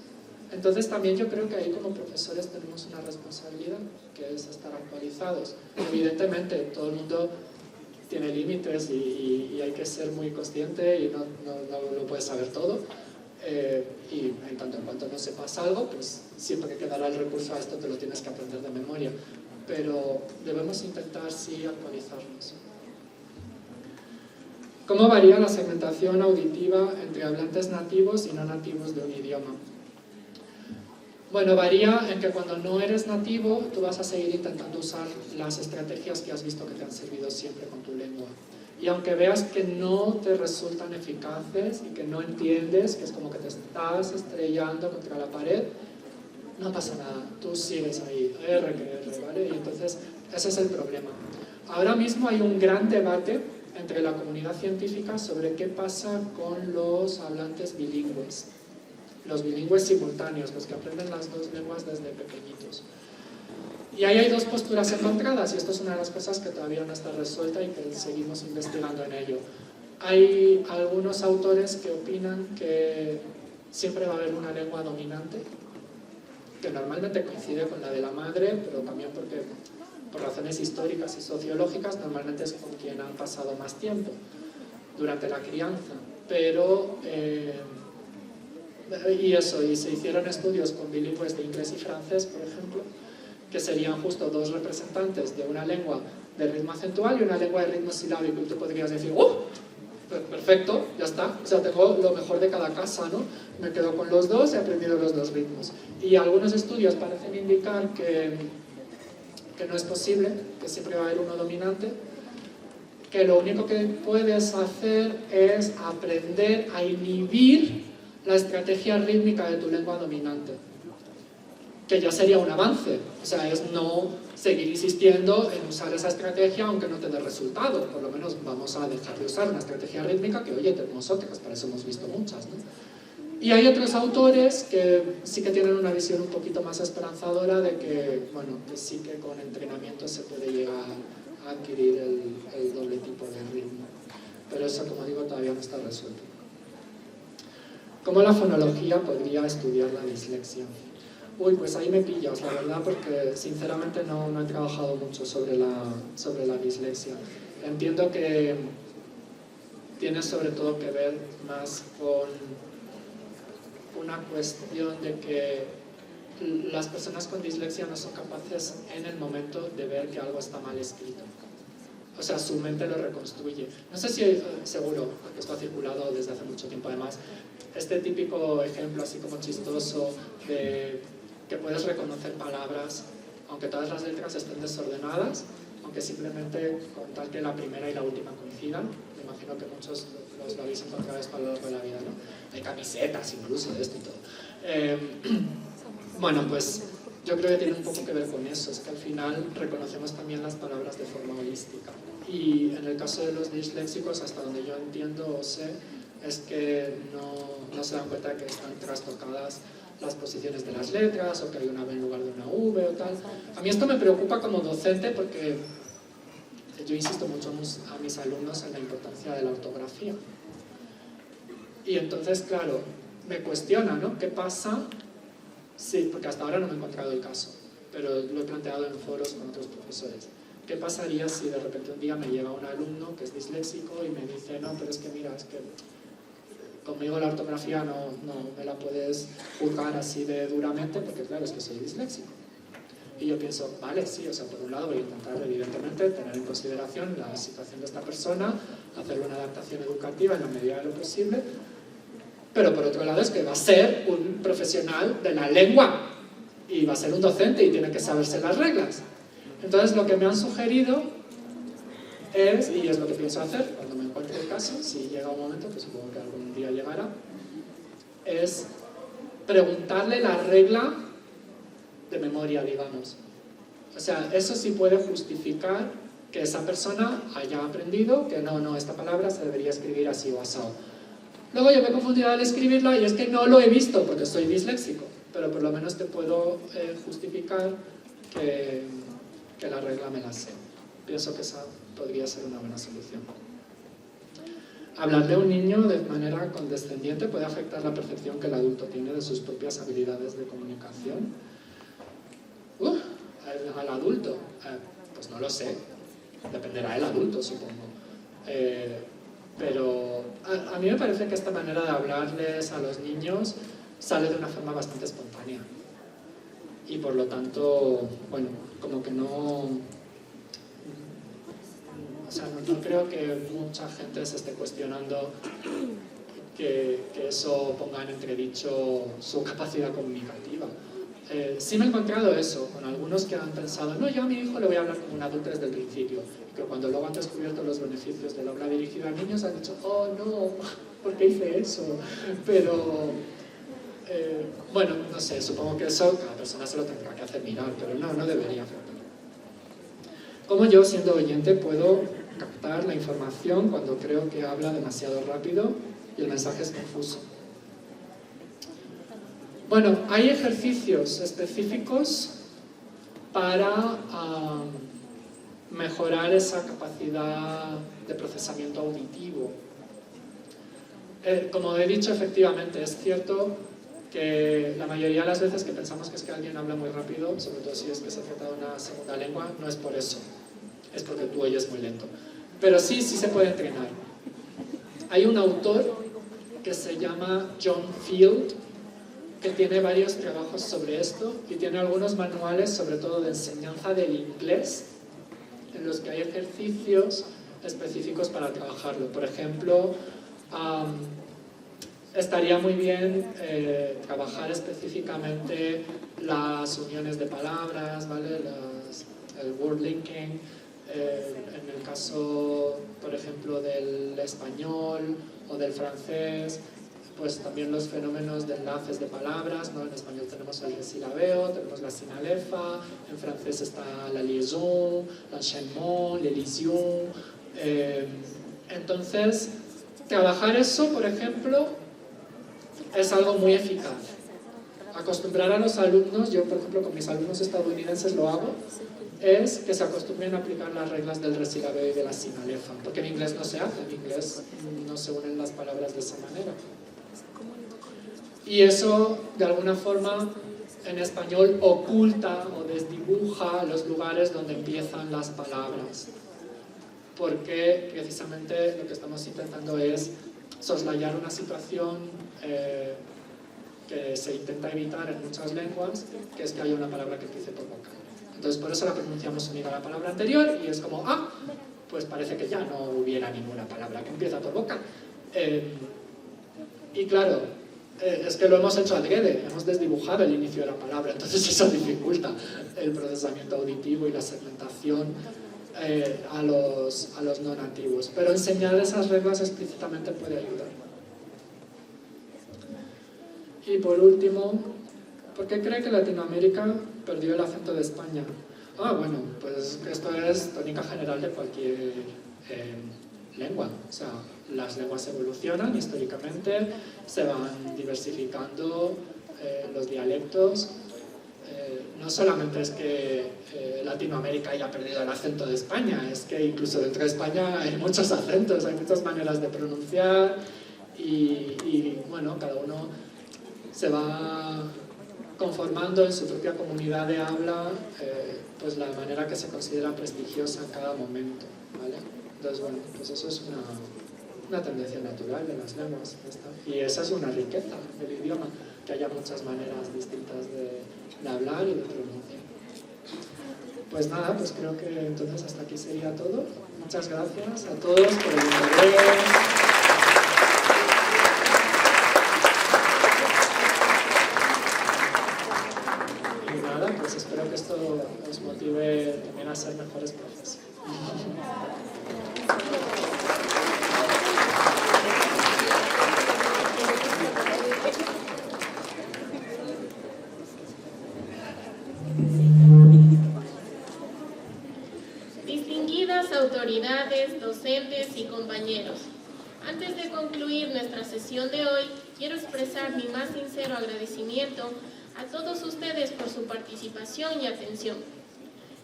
Entonces también yo creo que ahí como profesores tenemos una responsabilidad, que es estar actualizados. Evidentemente todo el mundo tiene límites y hay que ser muy consciente y no lo puedes saber todo. Y en tanto en cuanto no sepas algo, pues siempre que quedará el recurso a esto te lo tienes que aprender de memoria. Pero debemos intentar sí actualizarnos. ¿Cómo varía la segmentación auditiva entre hablantes nativos y no nativos de un idioma? Bueno, varía en que cuando no eres nativo, tú vas a seguir intentando usar las estrategias que has visto que te han servido siempre con tu lengua. Y aunque veas que no te resultan eficaces y que no entiendes, que es como que te estás estrellando contra la pared, no pasa nada, tú sigues ahí, R que R, ¿vale? Y entonces ese es el problema. Ahora mismo hay un gran debate entre la comunidad científica sobre qué pasa con los hablantes bilingües. Los bilingües simultáneos, los que aprenden las dos lenguas desde pequeñitos. Y ahí hay dos posturas encontradas, y esto es una de las cosas que todavía no está resuelta y que seguimos investigando en ello. Hay algunos autores que opinan que siempre va a haber una lengua dominante, que normalmente coincide con la de la madre, pero también porque, por razones históricas y sociológicas, normalmente es con quien han pasado más tiempo durante la crianza. Pero... y se hicieron estudios con bilingües de inglés y francés, por ejemplo, que serían justo dos representantes de una lengua de ritmo acentual y una lengua de ritmo silábico, y tú podrías decir, perfecto, ya está, o sea, tengo lo mejor de cada casa, ¿no? Me quedo con los dos, he aprendido los dos ritmos. Y algunos estudios parecen indicar que no es posible, que siempre va a haber uno dominante, que lo único que puedes hacer es aprender a inhibir la estrategia rítmica de tu lengua dominante, que ya sería un avance, o sea, es no seguir insistiendo en usar esa estrategia aunque no te dé resultado, por lo menos vamos a dejar de usar una estrategia rítmica que, oye, tenemos otras, para eso hemos visto muchas, ¿no? Y hay otros autores que sí que tienen una visión un poquito más esperanzadora de que, bueno, que sí que con entrenamiento se puede llegar a adquirir el doble tipo de ritmo, pero eso, como digo, todavía no está resuelto. ¿Cómo la fonología podría estudiar la dislexia? Uy, pues ahí me pillas, la verdad, porque sinceramente no he trabajado mucho sobre la dislexia. Entiendo que tiene sobre todo que ver más con una cuestión de que las personas con dislexia no son capaces en el momento de ver que algo está mal escrito. O sea, su mente lo reconstruye. No sé si, seguro, porque esto ha circulado desde hace mucho tiempo además, este típico ejemplo así como chistoso de que puedes reconocer palabras aunque todas las letras estén desordenadas, aunque simplemente con tal que la primera y la última coincidan. Me imagino que muchos lo habéis encontrado a lo largo de la vida, ¿no? Hay camisetas incluso de esto y todo. Bueno, pues yo creo que tiene un poco que ver con eso, es que al final reconocemos también las palabras de forma holística. Y en el caso de los disléxicos, hasta donde yo entiendo o sé, es que no se dan cuenta de que están trastocadas las posiciones de las letras, o que hay una B en lugar de una V o tal. A mí esto me preocupa como docente porque yo insisto mucho a mis alumnos en la importancia de la ortografía. Y entonces, claro, me cuestiona, ¿no? ¿Qué pasa? Sí, porque hasta ahora no me he encontrado el caso, pero lo he planteado en foros con otros profesores. ¿qué pasaría si de repente un día me llega un alumno que es disléxico y me dice, no, pero es que mira, es que conmigo la ortografía no me la puedes juzgar así de duramente porque claro, es que soy disléxico? Y yo pienso, vale, sí, o sea, por un lado voy a intentar evidentemente tener en consideración la situación de esta persona, hacerle una adaptación educativa en la medida de lo posible, pero por otro lado es que va a ser un profesional de la lengua y va a ser un docente y tiene que saberse las reglas. Entonces lo que me han sugerido es, y es lo que pienso hacer cuando me encuentre el caso, si llega un momento, que supongo que algún día llegará, es preguntarle la regla de memoria, digamos. O sea, eso sí puede justificar que esa persona haya aprendido que no, esta palabra se debería escribir así o asado. Luego yo me he confundido al escribirla y es que no lo he visto porque soy disléxico, pero por lo menos te puedo justificar que la regla me la sé. Pienso que esa podría ser una buena solución. Hablarle a un niño de manera condescendiente puede afectar la percepción que el adulto tiene de sus propias habilidades de comunicación. Al adulto, pues no lo sé, dependerá del adulto, supongo. Pero a mí me parece que esta manera de hablarles a los niños sale de una forma bastante espontánea. Y por lo tanto, bueno, como que no... O sea, no creo que mucha gente se esté cuestionando que eso ponga en entredicho su capacidad comunicativa. Sí me he encontrado eso, con algunos que han pensado, no, yo a mi hijo le voy a hablar como un adulto desde el principio, y que cuando luego han descubierto los beneficios del habla dirigida a niños han dicho, oh no, ¿por qué hice eso? Pero, bueno, no sé, supongo que eso cada persona se lo tendrá que hacer mirar, pero no debería afectar. ¿Cómo yo, siendo oyente, puedo captar la información cuando creo que habla demasiado rápido y el mensaje es confuso? Bueno, hay ejercicios específicos para mejorar esa capacidad de procesamiento auditivo. Como he dicho, efectivamente, es cierto que la mayoría de las veces que pensamos que es que alguien habla muy rápido, sobre todo si es que se trata de una segunda lengua, no es por eso, es porque tú oyes muy lento. Pero sí se puede entrenar. Hay un autor que se llama John Field, que tiene varios trabajos sobre esto y tiene algunos manuales, sobre todo de enseñanza del inglés, en los que hay ejercicios específicos para trabajarlo. Por ejemplo, estaría muy bien trabajar específicamente las uniones de palabras, ¿vale? El word linking, en el caso, por ejemplo, del español o del francés, pues también los fenómenos de enlaces de palabras, ¿no? En español tenemos el desilabeo, tenemos la sinalefa, en francés está la liaison, l'enchaînement, l'élision. Entonces, trabajar eso, por ejemplo, es algo muy eficaz. Acostumbrar a los alumnos, yo por ejemplo con mis alumnos estadounidenses lo hago, es que se acostumbren a aplicar las reglas del resilabeo y de la sinalefa, porque en inglés no se hace, en inglés no se unen las palabras de esa manera. Y eso, de alguna forma, en español oculta o desdibuja los lugares donde empiezan las palabras. Porque precisamente lo que estamos intentando es soslayar una situación que se intenta evitar en muchas lenguas, que es que haya una palabra que empiece por vocal. Entonces, por eso la pronunciamos unida a la palabra anterior y es como, pues parece que ya no hubiera ninguna palabra que empieza por vocal. Y claro, es que lo hemos hecho adrede, hemos desdibujado el inicio de la palabra, entonces eso dificulta el procesamiento auditivo y la segmentación a los no nativos. Pero enseñar esas reglas explícitamente puede ayudar. Y por último, ¿por qué cree que Latinoamérica perdió el acento de España? Bueno, pues esto es tónica general de cualquier lengua. O sea, las lenguas evolucionan históricamente, se van diversificando los dialectos. No solamente es que Latinoamérica haya perdido el acento de España, es que incluso dentro de España hay muchos acentos, hay muchas maneras de pronunciar y bueno, cada uno se va conformando en su propia comunidad de habla pues la manera que se considera prestigiosa en cada momento, ¿vale? Entonces, bueno, pues eso es una tendencia natural de las lenguas. Y esa es una riqueza del idioma, que haya muchas maneras distintas de hablar y de pronunciar. Pues nada, pues creo que entonces hasta aquí sería todo. Muchas gracias a todos por el interés. Y nada, pues espero que esto os motive también a ser mejores profes. Distinguidas autoridades, docentes y compañeros, antes de concluir nuestra sesión de hoy, quiero expresar mi más sincero agradecimiento a todos ustedes por su participación y atención.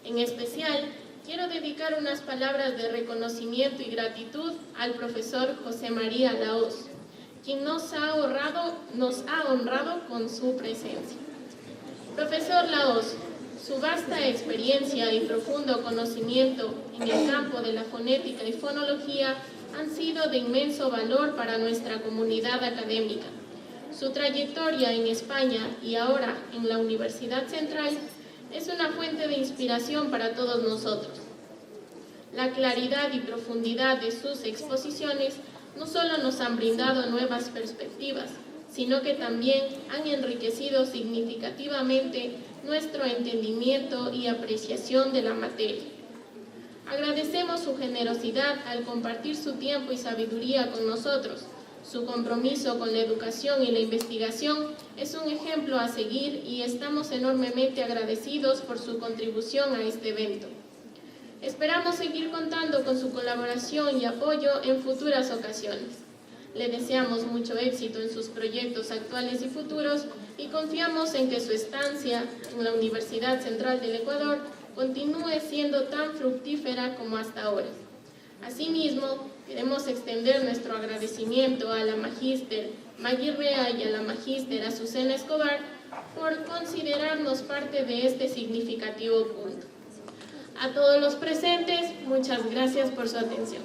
En especial, quiero dedicar unas palabras de reconocimiento y gratitud al profesor José María Lahoz, quien nos ha honrado con su presencia. Profesor Lahoz, su vasta experiencia y profundo conocimiento en el campo de la fonética y fonología han sido de inmenso valor para nuestra comunidad académica. Su trayectoria en España y ahora en la Universidad Central es una fuente de inspiración para todos nosotros. La claridad y profundidad de sus exposiciones no solo nos han brindado nuevas perspectivas, sino que también han enriquecido significativamente nuestro entendimiento y apreciación de la materia. Agradecemos su generosidad al compartir su tiempo y sabiduría con nosotros. Su compromiso con la educación y la investigación es un ejemplo a seguir y estamos enormemente agradecidos por su contribución a este evento. Esperamos seguir contando con su colaboración y apoyo en futuras ocasiones. Le deseamos mucho éxito en sus proyectos actuales y futuros y confiamos en que su estancia en la Universidad Central del Ecuador continúe siendo tan fructífera como hasta ahora. Asimismo, queremos extender nuestro agradecimiento a la magíster Maggie Rea y a la magíster Azucena Escobar por considerarnos parte de este significativo punto. A todos los presentes, muchas gracias por su atención.